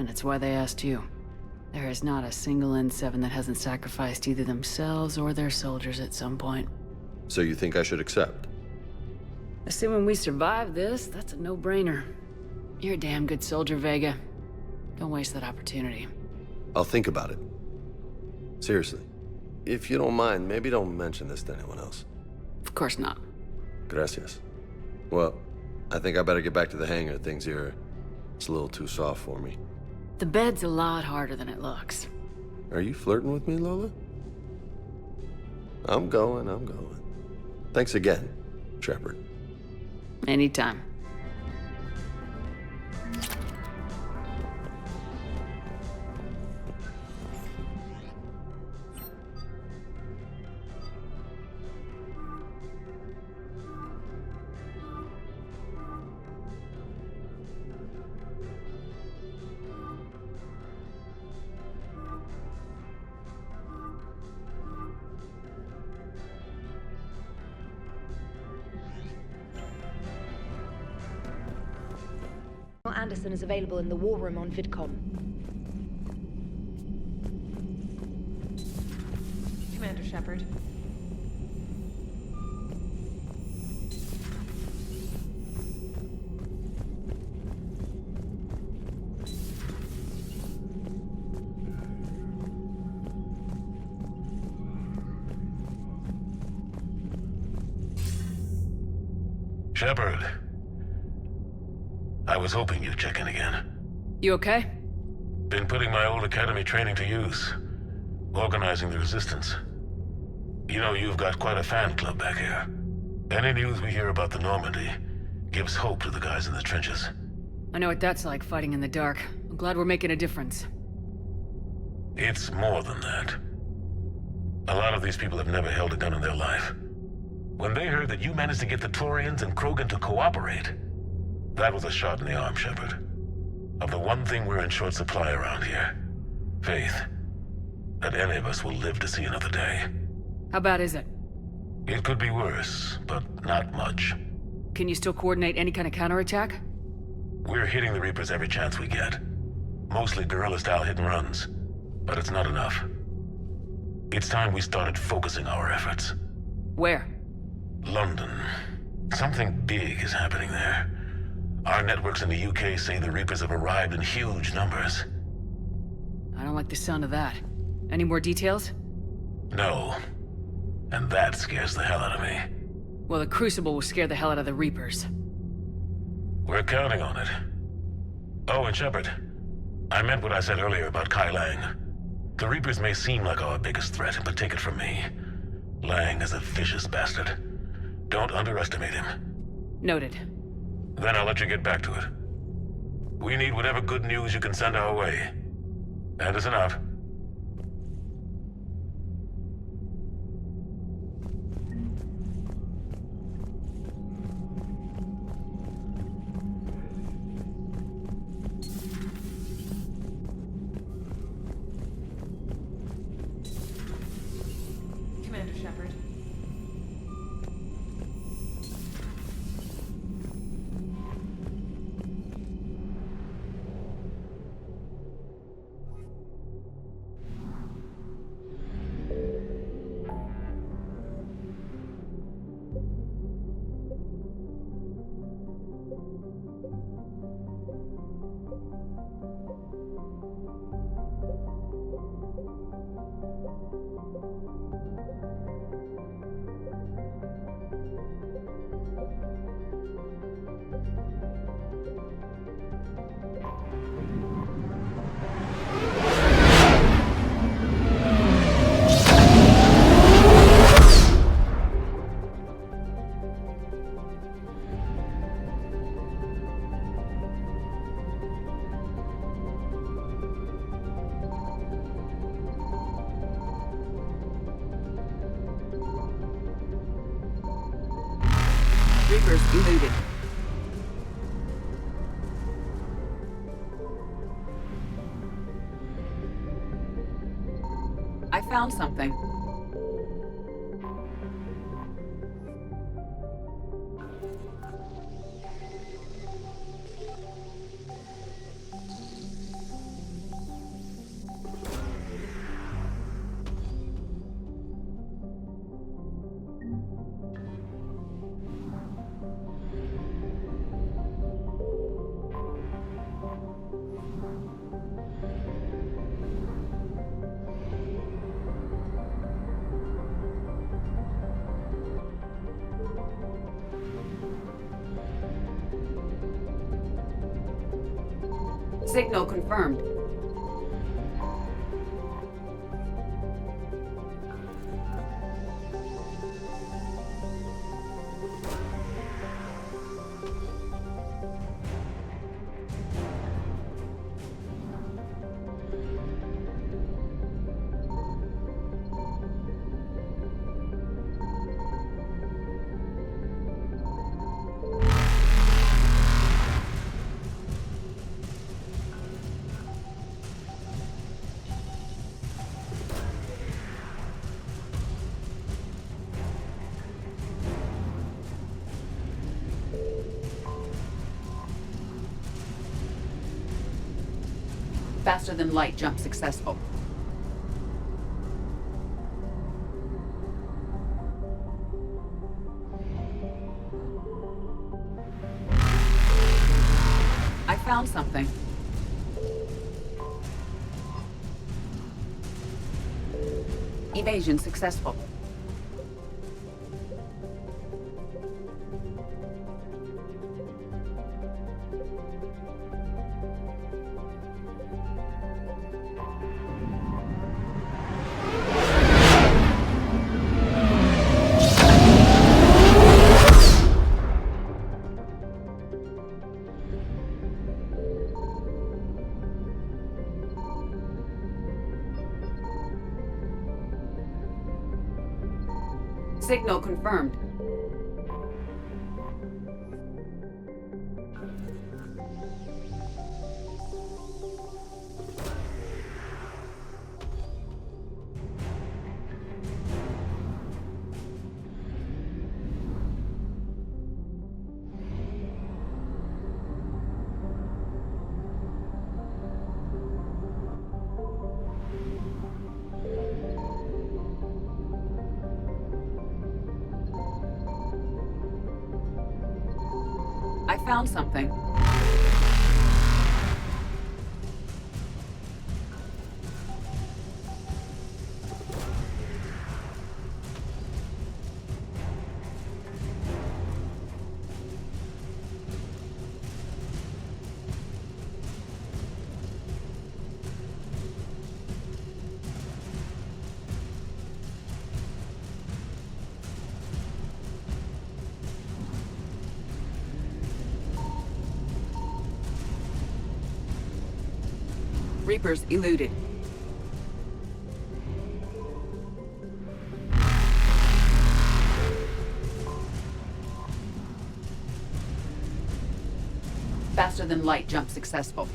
And it's why they asked you. There is not a single N7 that hasn't sacrificed either themselves or their soldiers at some point. So you think I should accept? Assuming we survive this, that's a no-brainer. You're a damn good soldier, Vega. Don't waste that opportunity. I'll think about it. Seriously. If you don't mind, maybe don't mention this to anyone else. Of course not. Gracias. Well, I think I better get back to the hangar. Things here, it's a little too soft for me. The bed's a lot harder than it looks. Are you flirting with me, Lola? I'm going. Thanks again, Shepard. Anytime. Anderson is available in the war room on VidCom. Commander Shepard. Shepard. I was hoping you'd check in again. You okay? Been putting my old academy training to use. Organizing the resistance. You know, you've got quite a fan club back here. Any news we hear about the Normandy gives hope to the guys in the trenches. I know what that's like, fighting in the dark. I'm glad we're making a difference. It's more than that. A lot of these people have never held a gun in their life. When they heard that you managed to get the Turians and Krogan to cooperate, that was a shot in the arm, Shepard. Of the one thing we're in short supply around here. Faith. That any of us will live to see another day. How bad is it? It could be worse, but not much. Can you still coordinate any kind of counterattack? We're hitting the Reapers every chance we get. Mostly guerrilla-style hit-and-runs. But it's not enough. It's time we started focusing our efforts. Where? London. Something big is happening there. Our networks in the UK say the Reapers have arrived in huge numbers. I don't like the sound of that. Any more details? No. And that scares the hell out of me. Well, the Crucible will scare the hell out of the Reapers. We're counting on it. Oh, and Shepard, I meant what I said earlier about Kai Lang. The Reapers may seem like our biggest threat, but take it from me. Lang is a vicious bastard. Don't underestimate him. Noted. Then I'll let you get back to it. We need whatever good news you can send our way. And it's enough. Commander Shepard. Reapers eluded. I found something. Signal confirmed. Faster than light jump successful. I found something. Evasion successful. Signal confirmed. found something. Reapers eluded. Faster than light jump successful.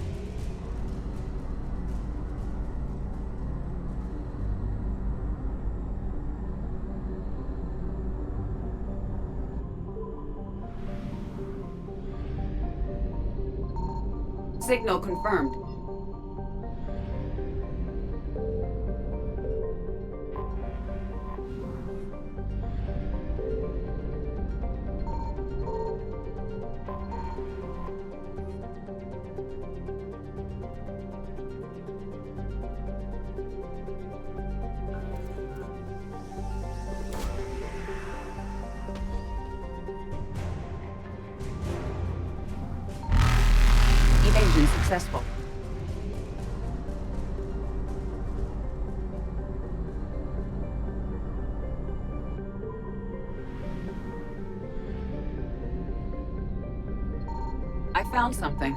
Signal confirmed. Evasion successful. I found something.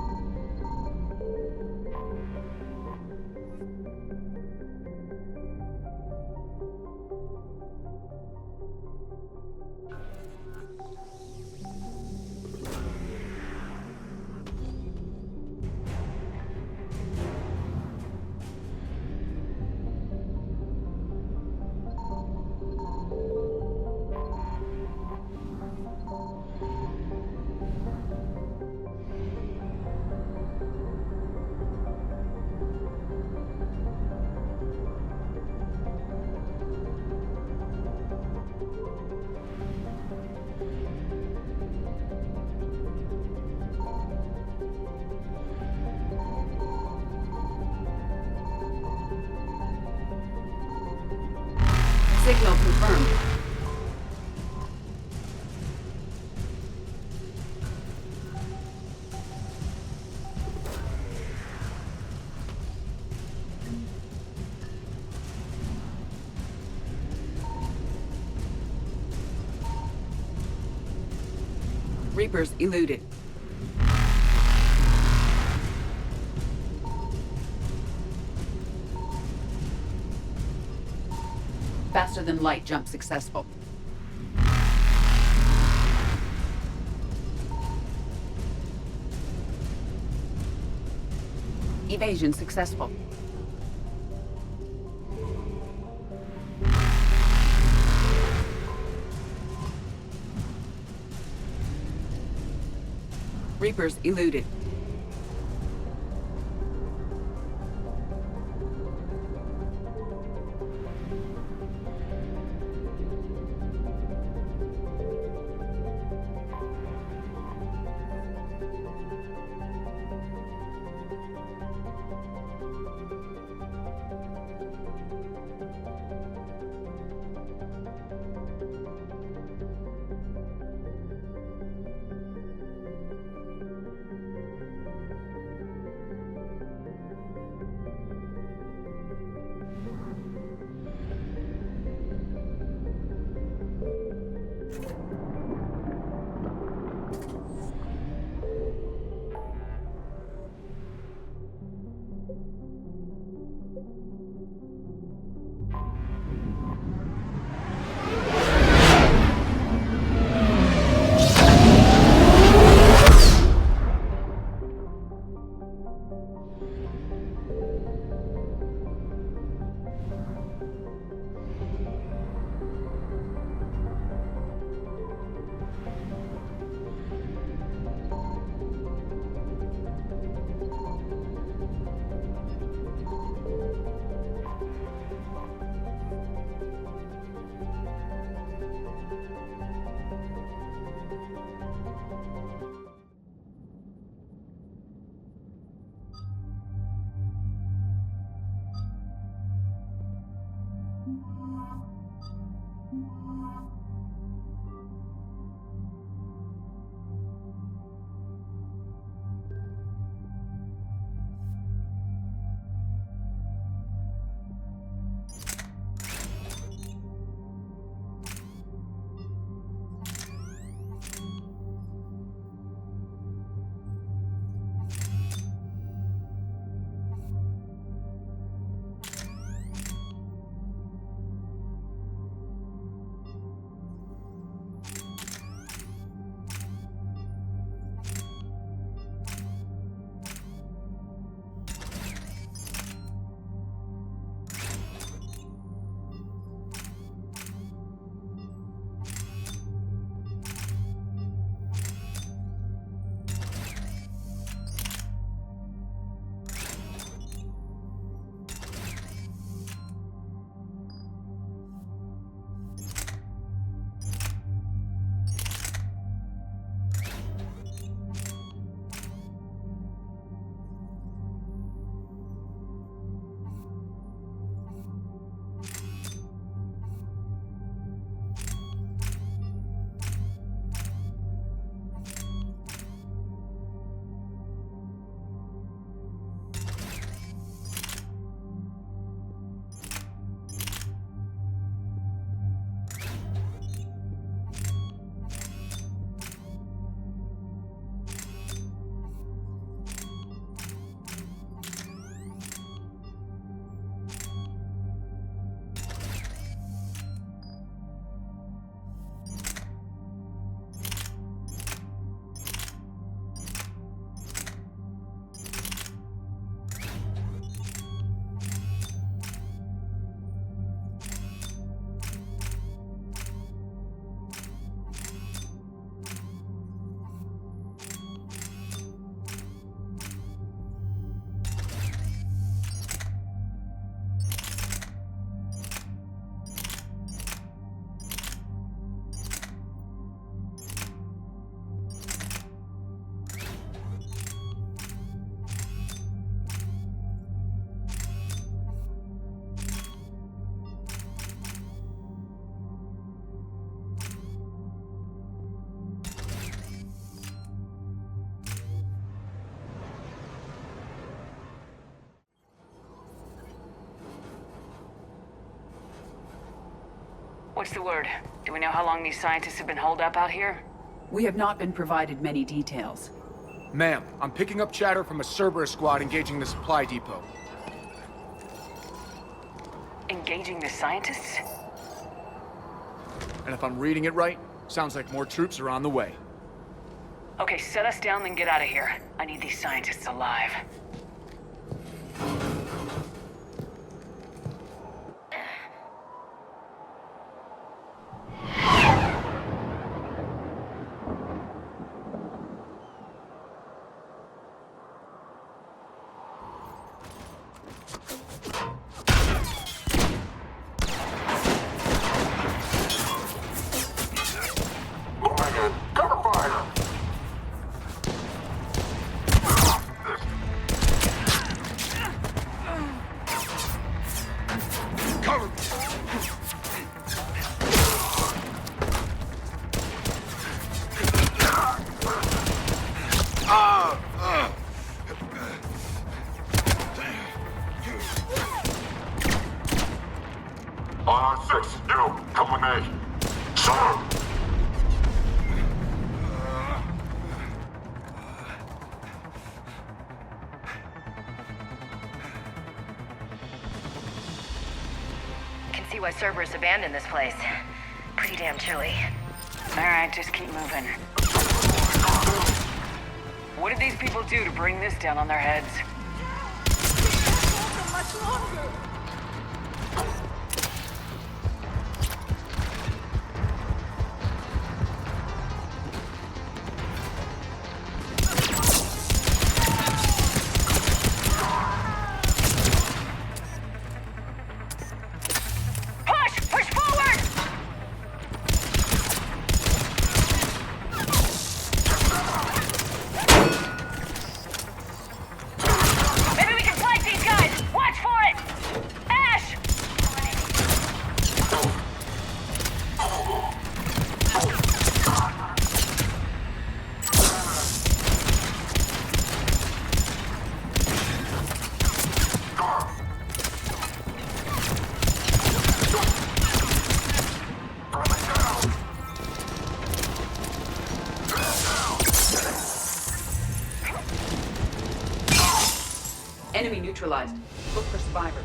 Signal confirmed. Reapers eluded. Faster than light jump successful. Evasion successful. Reapers eluded. What's the word? Do we know how long these scientists have been holed up out here? We have not been provided many details. Ma'am, I'm picking up chatter from a Cerberus squad engaging the supply depot. Engaging the scientists? And if I'm reading it right, sounds like more troops are on the way. Okay, set us down, then get out of here. I need these scientists alive. See why Cerberus abandoned this place. Pretty damn chilly. Alright, just keep moving. What did these people do to bring this down on their heads? Much longer. Enemy neutralized. Look for survivors.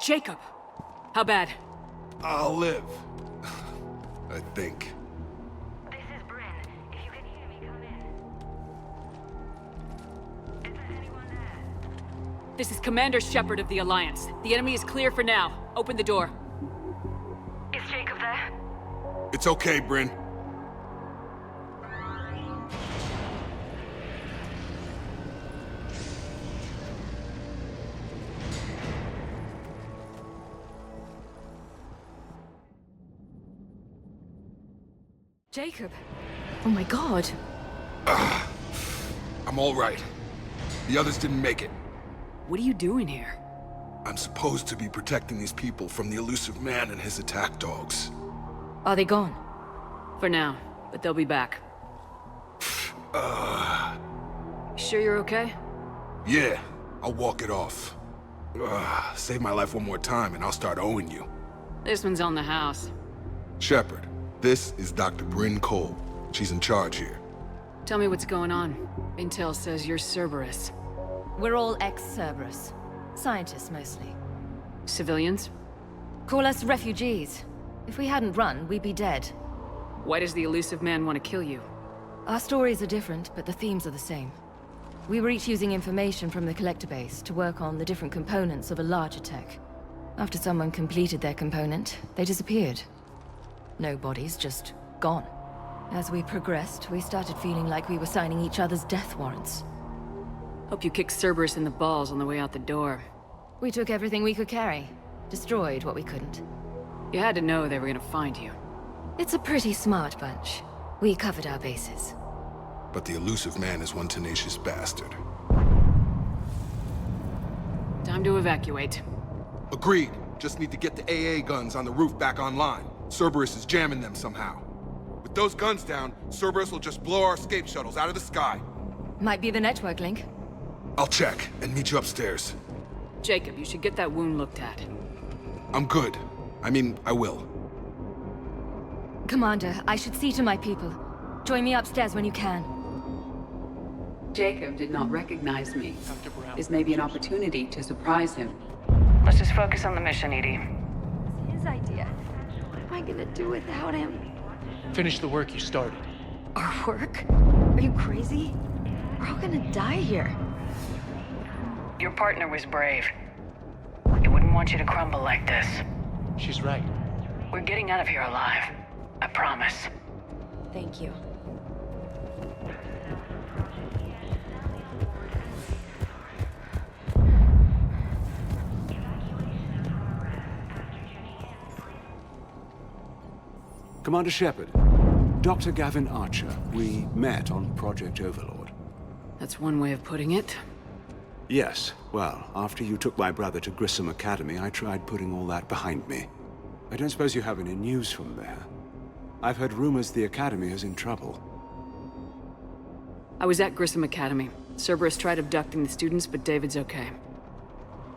Jacob! How bad? I'll live. I think. This is Bryn. If you can hear me, come in. Is there anyone there? This is Commander Shepard of the Alliance. The enemy is clear for now. Open the door. Is Jacob there? It's okay, Bryn. Jacob! Oh my god. I'm all right. The others didn't make it. What are you doing here? I'm supposed to be protecting these people from the elusive man and his attack dogs. Are they gone? For now, but they'll be back. Sure you're okay? Yeah, I'll walk it off. Save my life one more time and I'll start owing you. This one's on the house. Shepard, this is Dr. Bryn Cole. She's in charge here. Tell me what's going on. Intel says you're Cerberus. We're all ex-Cerberus. Scientists, mostly. Civilians? Call us refugees. If we hadn't run, we'd be dead. Why does the elusive man want to kill you? Our stories are different, but the themes are the same. We were each using information from the collector base to work on the different components of a larger tech. After someone completed their component, they disappeared. No bodies, just gone. As we progressed, we started feeling like we were signing each other's death warrants. Hope you kicked Cerberus in the balls on the way out the door. We took everything we could carry, destroyed what we couldn't. You had to know they were gonna find you. It's a pretty smart bunch. We covered our bases. But the elusive man is one tenacious bastard. Time to evacuate. Agreed. Just need to get the AA guns on the roof back online. Cerberus is jamming them somehow. With those guns down, Cerberus will just blow our escape shuttles out of the sky. Might be the network link. I'll check and meet you upstairs. Jacob, you should get that wound looked at. I'm good. I mean, I will. Commander, I should see to my people. Join me upstairs when you can. Jacob did not recognize me. This may be an opportunity to surprise him. Let's just focus on the mission, Edie. It's his idea. What am I gonna do without him? Finish the work you started. Our work? Are you crazy? We're all gonna die here. Your partner was brave. He wouldn't want you to crumble like this. She's right. We're getting out of here alive. I promise. Thank you. Commander Shepard, Dr. Gavin Archer, we met on Project Overlord. That's one way of putting it. Yes, well, after you took my brother to Grissom Academy, I tried putting all that behind me. I don't suppose you have any news from there. I've heard rumors the Academy is in trouble. I was at Grissom Academy. Cerberus tried abducting the students, but David's okay.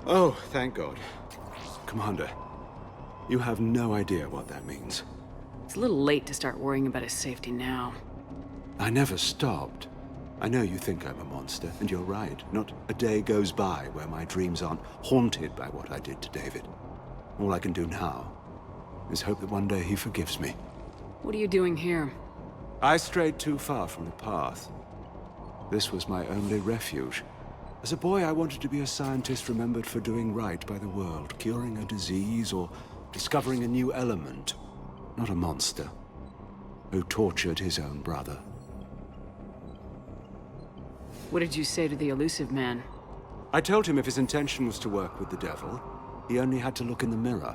Oh, thank God. Commander, you have no idea what that means. It's a little late to start worrying about his safety now. I never stopped. I know you think I'm a monster, and you're right. Not a day goes by where my dreams aren't haunted by what I did to David. All I can do now is hope that one day he forgives me. What are you doing here? I strayed too far from the path. This was my only refuge. As a boy, I wanted to be a scientist remembered for doing right by the world, curing a disease or discovering a new element. Not a monster who tortured his own brother. What did you say to the elusive man? I told him if his intention was to work with the devil, he only had to look in the mirror.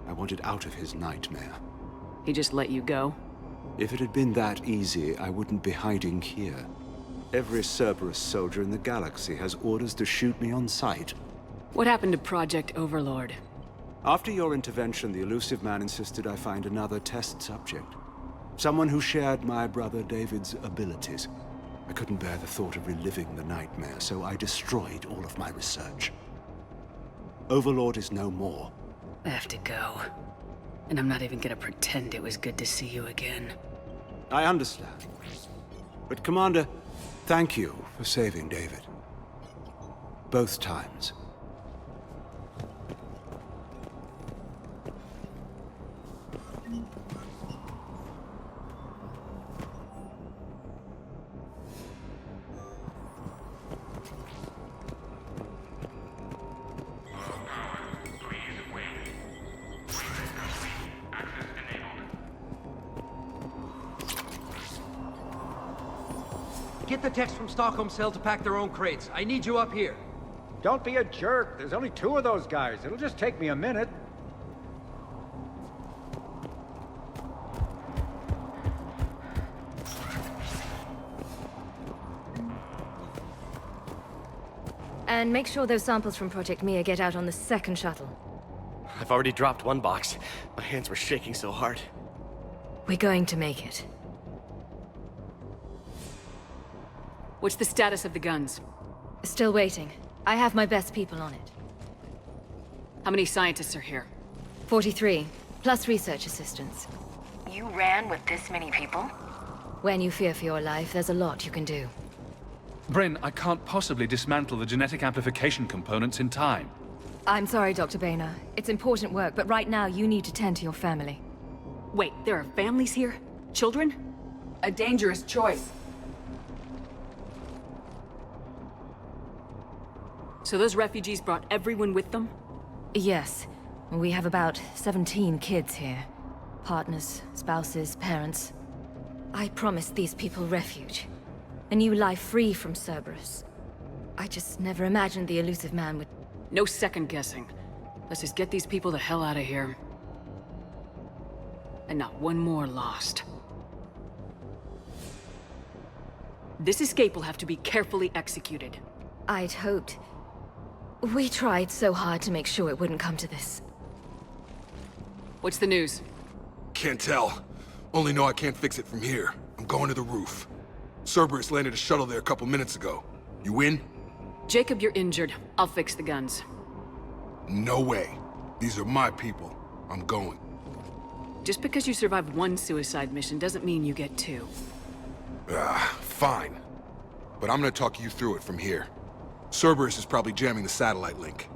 I wanted out of his nightmare. He just let you go? If it had been that easy, I wouldn't be hiding here. Every Cerberus soldier in the galaxy has orders to shoot me on sight. What happened to Project Overlord? After your intervention, the elusive man insisted I find another test subject. Someone who shared my brother David's abilities. I couldn't bear the thought of reliving the nightmare, so I destroyed all of my research. Overlord is no more. I have to go. And I'm not even gonna pretend it was good to see you again. I understand. But Commander, thank you for saving David. Both times. Get the techs from Stockholm Cell to pack their own crates. I need you up here. Don't be a jerk. There's only 2 of those guys. It'll just take me a minute. And make sure those samples from Project Mia get out on the second shuttle. I've already dropped one box. My hands were shaking so hard. We're going to make it. What's the status of the guns? Still waiting. I have my best people on it. How many scientists are here? 43, plus research assistants. You ran with this many people? When you fear for your life, there's a lot you can do. Bryn, I can't possibly dismantle the genetic amplification components in time. I'm sorry, Dr. Boehner. It's important work, but right now you need to tend to your family. Wait, there are families here? Children? A dangerous choice. So those refugees brought everyone with them? Yes. We have about 17 kids here. Partners, spouses, parents. I promised these people refuge. A new life free from Cerberus. I just never imagined the elusive man would... No second guessing. Let's just get these people the hell out of here. And not one more lost. This escape will have to be carefully executed. I'd hoped. We tried so hard to make sure it wouldn't come to this. What's the news? Can't tell. Only know I can't fix it from here. I'm going to the roof. Cerberus landed a shuttle there a couple minutes ago. You in? Jacob, you're injured. I'll fix the guns. No way. These are my people. I'm going. Just because you survived one suicide mission doesn't mean you get two. Fine. But I'm gonna talk you through it from here. Cerberus is probably jamming the satellite link.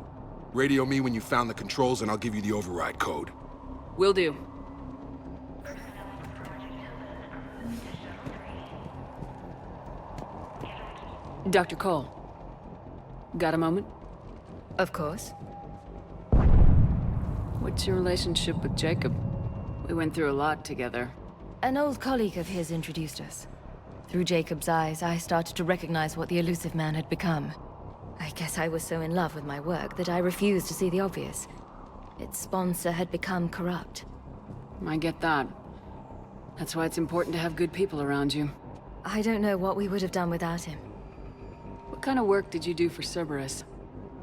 Radio me when you found the controls and I'll give you the override code. Will do. Dr. Cole. Got a moment? Of course. What's your relationship with Jacob? We went through a lot together. An old colleague of his introduced us. Through Jacob's eyes, I started to recognize what the elusive man had become. I guess I was so in love with my work that I refused to see the obvious. Its sponsor had become corrupt. I get that. That's why it's important to have good people around you. I don't know what we would have done without him. What kind of work did you do for Cerberus?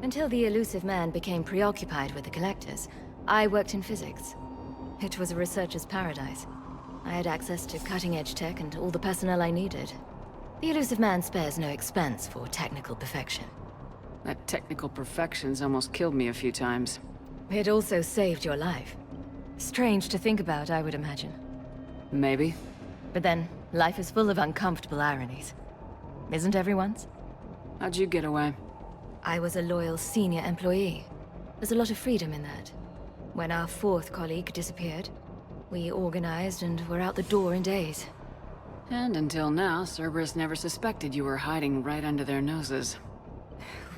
Until the elusive man became preoccupied with the Collectors, I worked in physics. It was a researcher's paradise. I had access to cutting-edge tech and all the personnel I needed. The elusive man spares no expense for technical perfection. That technical perfection's almost killed me a few times. It also saved your life. Strange to think about, I would imagine. Maybe. But then, life is full of uncomfortable ironies. Isn't everyone's? How'd you get away? I was a loyal senior employee. There's a lot of freedom in that. When our fourth colleague disappeared, we organized and were out the door in days. And until now, Cerberus never suspected you were hiding right under their noses.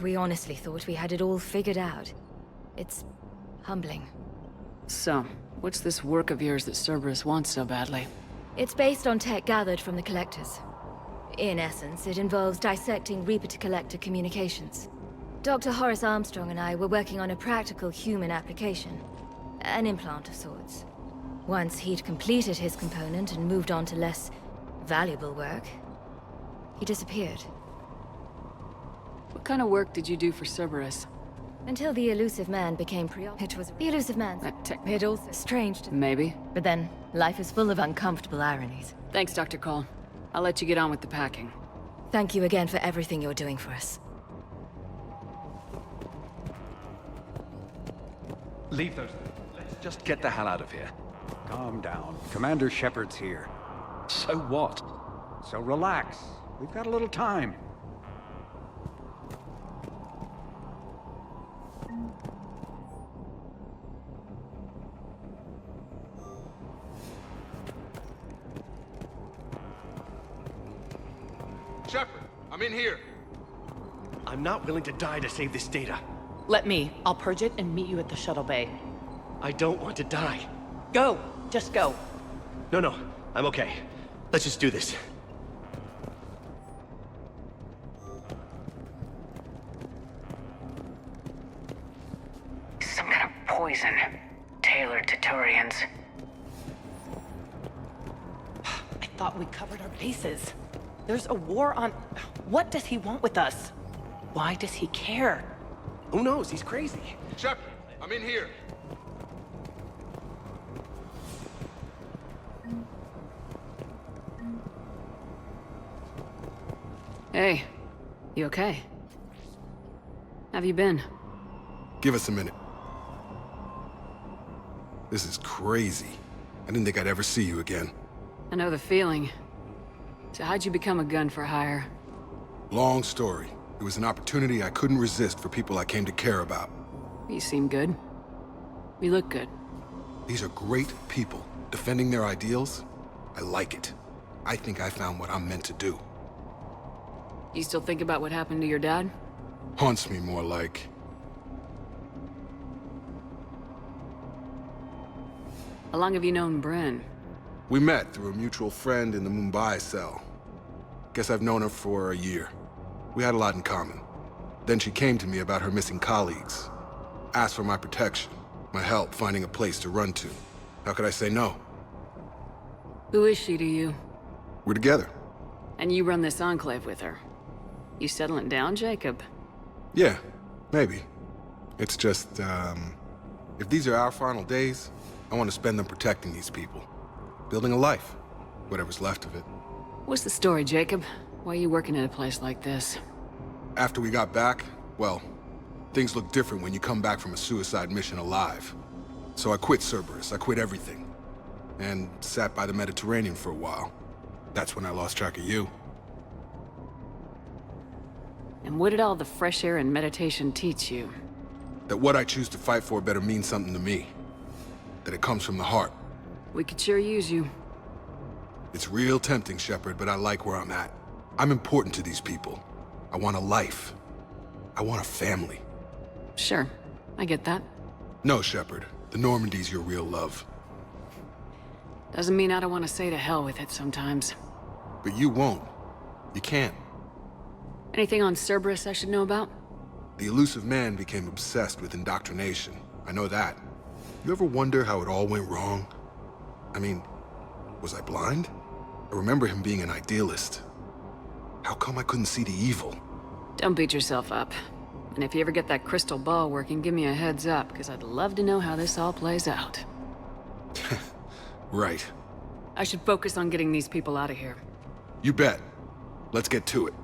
We honestly thought we had it all figured out. It's humbling. So, what's this work of yours that Cerberus wants so badly? It's based on tech gathered from the Collectors. In essence, it involves dissecting Reaper-to-Collector communications. Dr. Horace Armstrong and I were working on a practical human application. An implant of sorts. Once he'd completed his component and moved on to less valuable work, he disappeared. What kind of work did you do for Cerberus? Until the elusive man became it was the elusive man. It also strange to... Maybe. But then, life is full of uncomfortable ironies. Thanks, Dr. Cole. I'll let you get on with the packing. Thank you again for everything you're doing for us. Leave those. Let's just get the hell out of here. Calm down. Commander Shepard's here. So what? So relax. We've got a little time. Shepard, I'm in here. I'm not willing to die to save this data. Let me. I'll purge it and meet you at the shuttle bay. I don't want to die. Go! Just go. No, I'm okay. Let's just do this. Some kind of poison, tailored to Turians. I thought we covered our bases. There's a war on... What does he want with us? Why does he care? Who knows? He's crazy. Shepard, I'm in here. Hey, you okay? Have you been? Give us a minute. This is crazy. I didn't think I'd ever see you again. I know the feeling. So how'd you become a gun for hire? Long story. It was an opportunity I couldn't resist for people I came to care about. You seem good. You look good. These are great people, defending their ideals. I like it. I think I found what I'm meant to do. You still think about what happened to your dad? Haunts me more like. How long have you known Bryn? We met through a mutual friend in the Mumbai cell. Guess I've known her for a year. We had a lot in common. Then she came to me about her missing colleagues. Asked for my protection, my help finding a place to run to. How could I say no? Who is she to you? We're together. And you run this enclave with her. You settling down, Jacob? Yeah, maybe. It's just, if these are our final days, I want to spend them protecting these people. Building a life. Whatever's left of it. What's the story, Jacob? Why are you working at a place like this? After we got back, well, things look different when you come back from a suicide mission alive. So I quit Cerberus, I quit everything. And sat by the Mediterranean for a while. That's when I lost track of you. And what did all the fresh air and meditation teach you? That what I choose to fight for better mean something to me. That it comes from the heart. We could sure use you. It's real tempting, Shepard, but I like where I'm at. I'm important to these people. I want a life. I want a family. Sure, I get that. No, Shepard. The Normandy's your real love. Doesn't mean I don't want to say to hell with it sometimes. But you won't. You can't. Anything on Cerberus I should know about? The elusive man became obsessed with indoctrination. I know that. You ever wonder how it all went wrong? I mean, was I blind? I remember him being an idealist. How come I couldn't see the evil? Don't beat yourself up. And if you ever get that crystal ball working, give me a heads up, because I'd love to know how this all plays out. Right. I should focus on getting these people out of here. You bet. Let's get to it.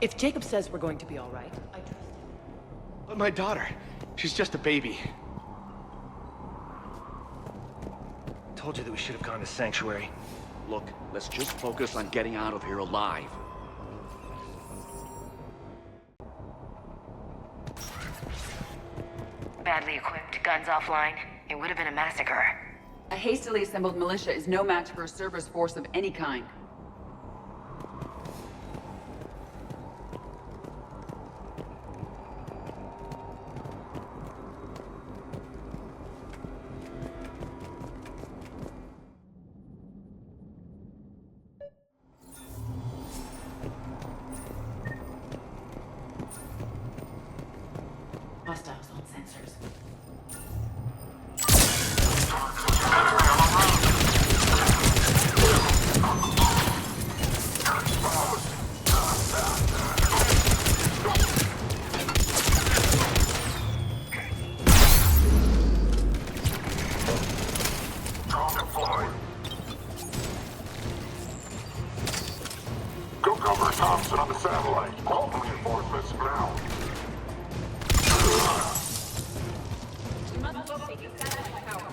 If Jacob says we're going to be all right, I trust him. But my daughter, she's just a baby. Told you that we should have gone to Sanctuary. Look, let's just focus on getting out of here alive. Badly equipped, guns offline. It would have been a massacre. A hastily assembled militia is no match for a Cerberus force of any kind. Hostiles on sensors. Go cover Thompson on the satellite. All reinforcements now. We must locate the satellite tower.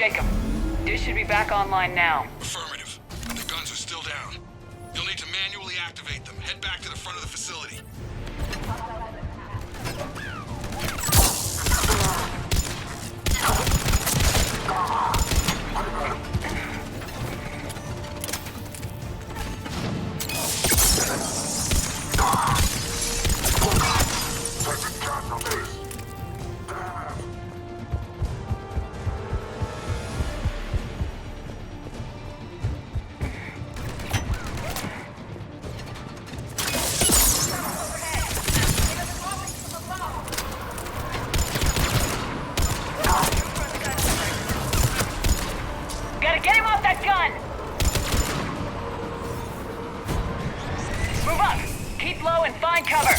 Jacob. Dish should be back online now. Affirmative. The guns are still down. You'll need to manually activate them. Head back to the front of the facility. Gotta get him off that gun! Move up! Keep low and find cover!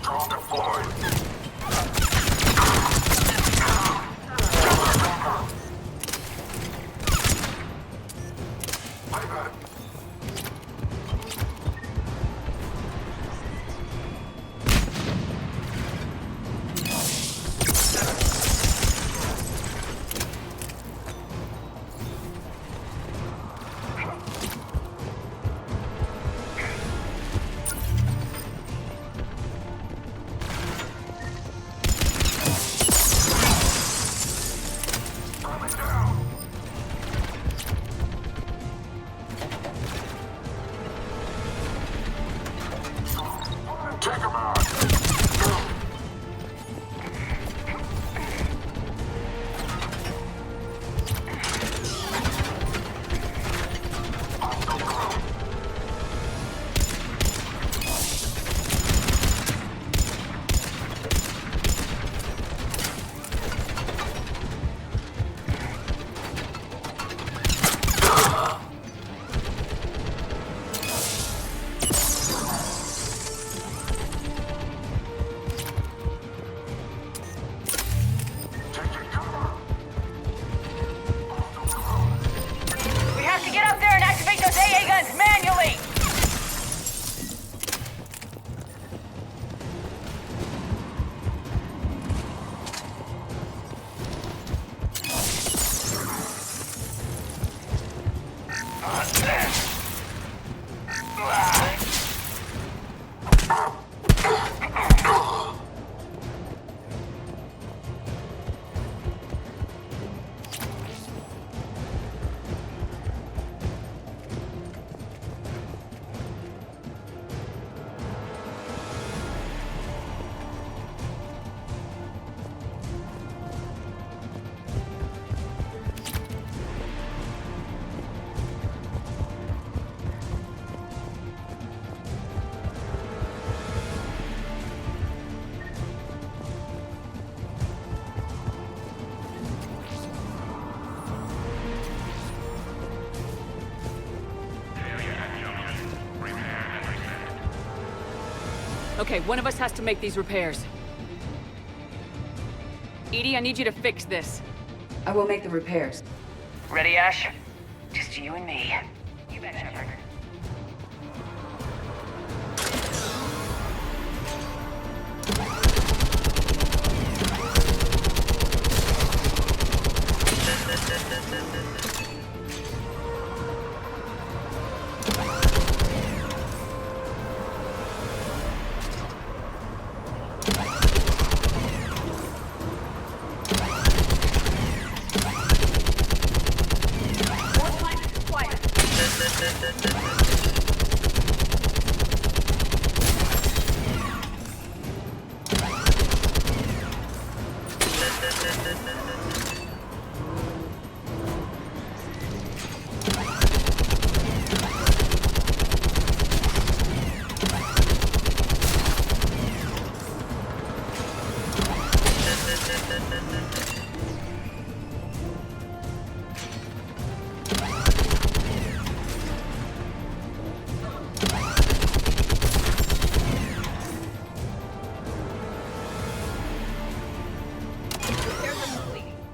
Drone deployed. Take him out! We have to get up there and activate those AA guns manually! Okay, one of us has to make these repairs. Edie, I need you to fix this. I will make the repairs. Ready, Ash? Just you and me. You bet, Shepard.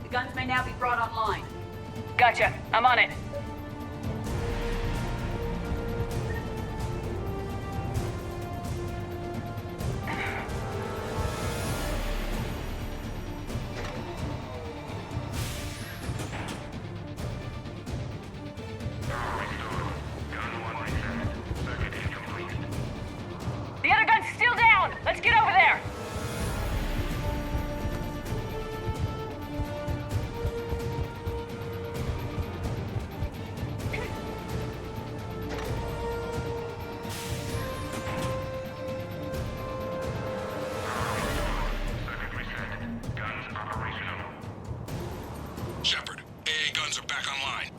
The guns may now be brought online. Gotcha. I'm on it. guns are back online.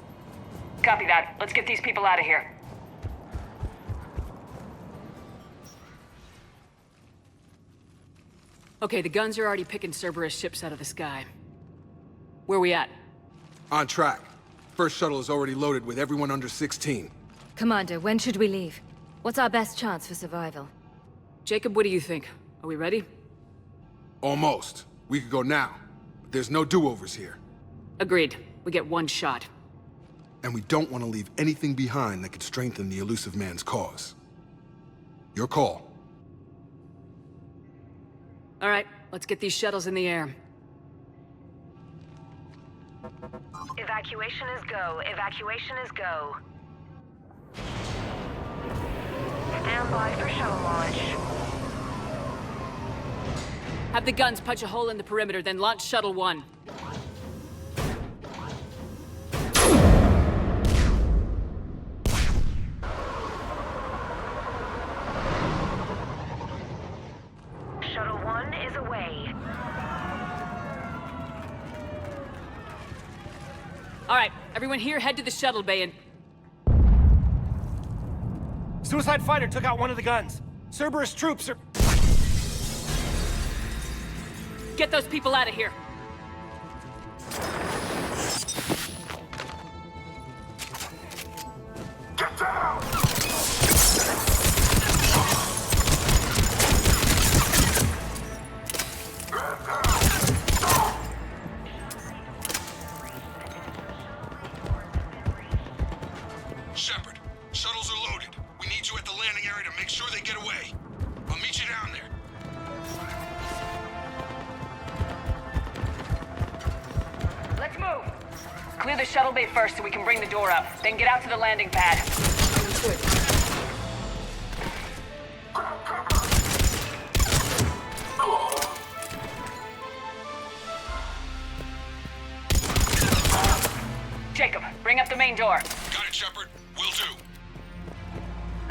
Copy that. Let's get these people out of here. Okay, the guns are already picking Cerberus ships out of the sky. Where we at? On track. First shuttle is already loaded with everyone under 16. Commander, when should we leave? What's our best chance for survival? Jacob, what do you think? Are we ready? Almost. We could go now. But there's no do-overs here. Agreed. We get one shot. And we don't want to leave anything behind that could strengthen the elusive man's cause. Your call. All right, let's get these shuttles in the air. Evacuation is go. Evacuation is go. Stand by for shuttle launch. Have the guns punch a hole in the perimeter, then launch Shuttle 1. Shuttle 1 is away. All right, everyone here, head to the shuttle bay and... Suicide fighter took out one of the guns. Cerberus troops are... Get those people out of here. Get down! Shepard, shuttles are loaded. We need you at the landing area to make sure they get away. I'll meet you down there. Let's move! Clear the shuttle bay first so we can bring the door up. Then get out to the landing pad. Jacob, bring up the main door. Got it, Shepard. Will do.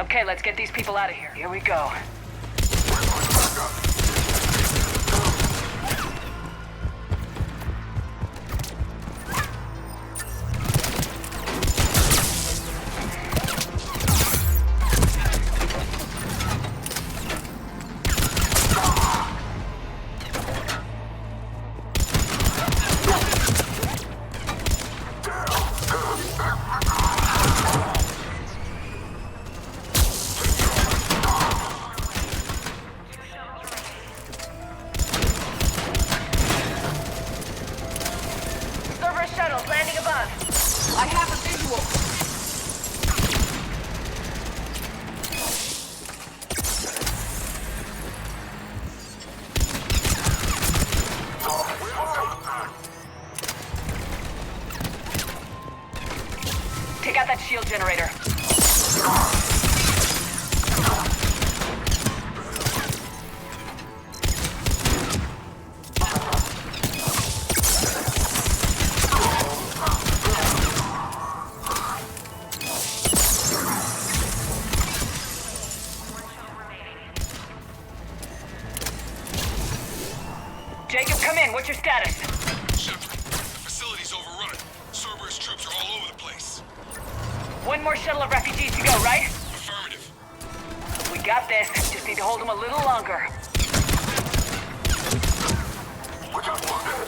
Okay, let's get these people out of here. Here we go. Cerberus shuttles landing above. I have a visual. Take out that shield generator. Jacob, come in. What's your status? Shepard, the facility's overrun. Cerberus troops are all over the place. One more shuttle of refugees to go, right? Affirmative. We got this. Just need to hold them a little longer. We got one dead.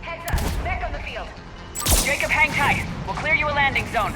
Heads up. Back on the field. Jacob, hang tight. We'll clear you a landing zone.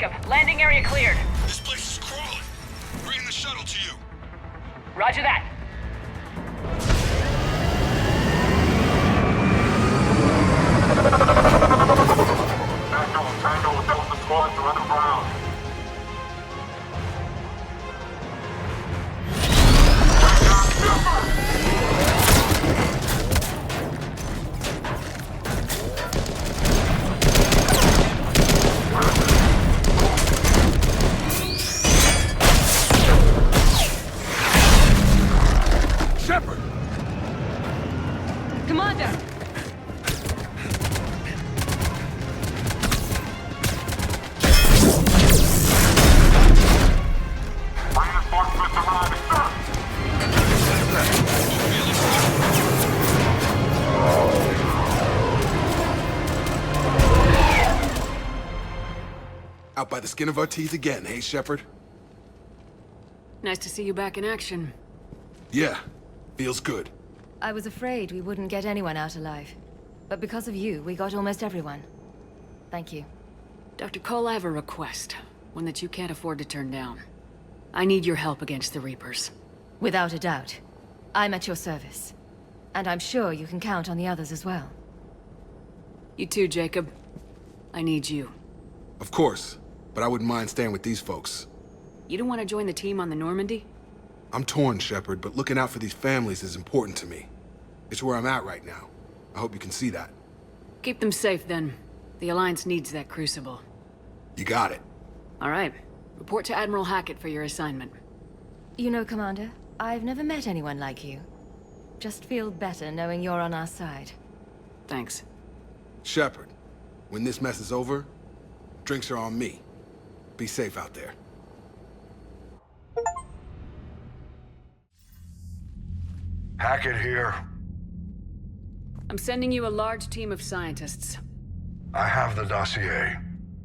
Jacob, landing area cleared. This place is crawling. Bringing the shuttle to you. Roger that. Tango with Delta squads are underground. Shepard! Commander! Reinforcements arriving, sir. Out by the skin of our teeth again, hey, Shepard? Nice to see you back in action. Yeah, feels good. I was afraid we wouldn't get anyone out alive. But because of you, we got almost everyone. Thank you. Dr. Cole, I have a request. One that you can't afford to turn down. I need your help against the Reapers. Without a doubt. I'm at your service. And I'm sure you can count on the others as well. You too, Jacob. I need you. Of course, but I wouldn't mind staying with these folks. You don't want to join the team on the Normandy? I'm torn, Shepard, but looking out for these families is important to me. It's where I'm at right now. I hope you can see that. Keep them safe, then. The Alliance needs that Crucible. You got it. All right. Report to Admiral Hackett for your assignment. You know, Commander, I've never met anyone like you. Just feel better knowing you're on our side. Thanks. Shepard, when this mess is over, drinks are on me. Be safe out there. Hackett here. I'm sending you a large team of scientists. I have the dossier.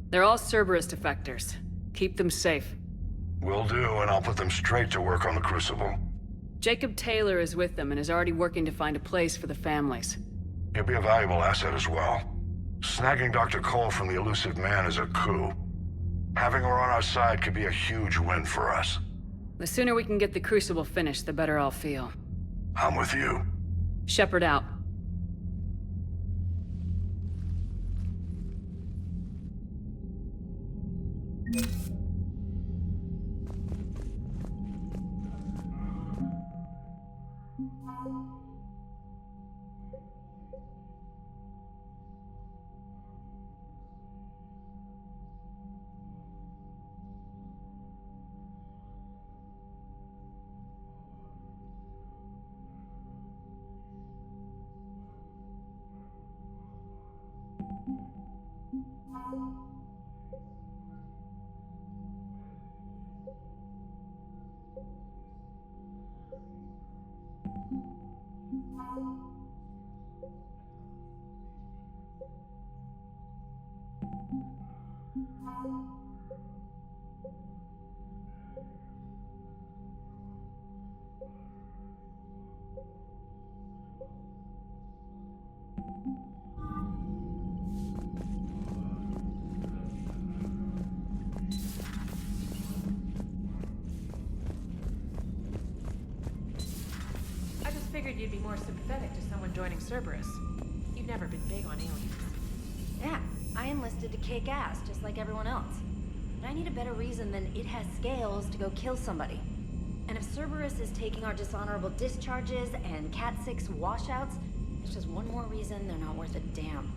They're all Cerberus defectors. Keep them safe. Will do, and I'll put them straight to work on the Crucible. Jacob Taylor is with them and is already working to find a place for the families. He'll be a valuable asset as well. Snagging Dr. Cole from the elusive man is a coup. Having her on our side could be a huge win for us. The sooner we can get the Crucible finished, the better I'll feel. I'm with you. Shepard out. Figured you'd be more sympathetic to someone joining Cerberus. You've never been big on aliens. Yeah, I enlisted to kick ass, just like everyone else. But I need a better reason than it has scales to go kill somebody. And if Cerberus is taking our dishonorable discharges and Cat 6 washouts, it's just one more reason they're not worth a damn.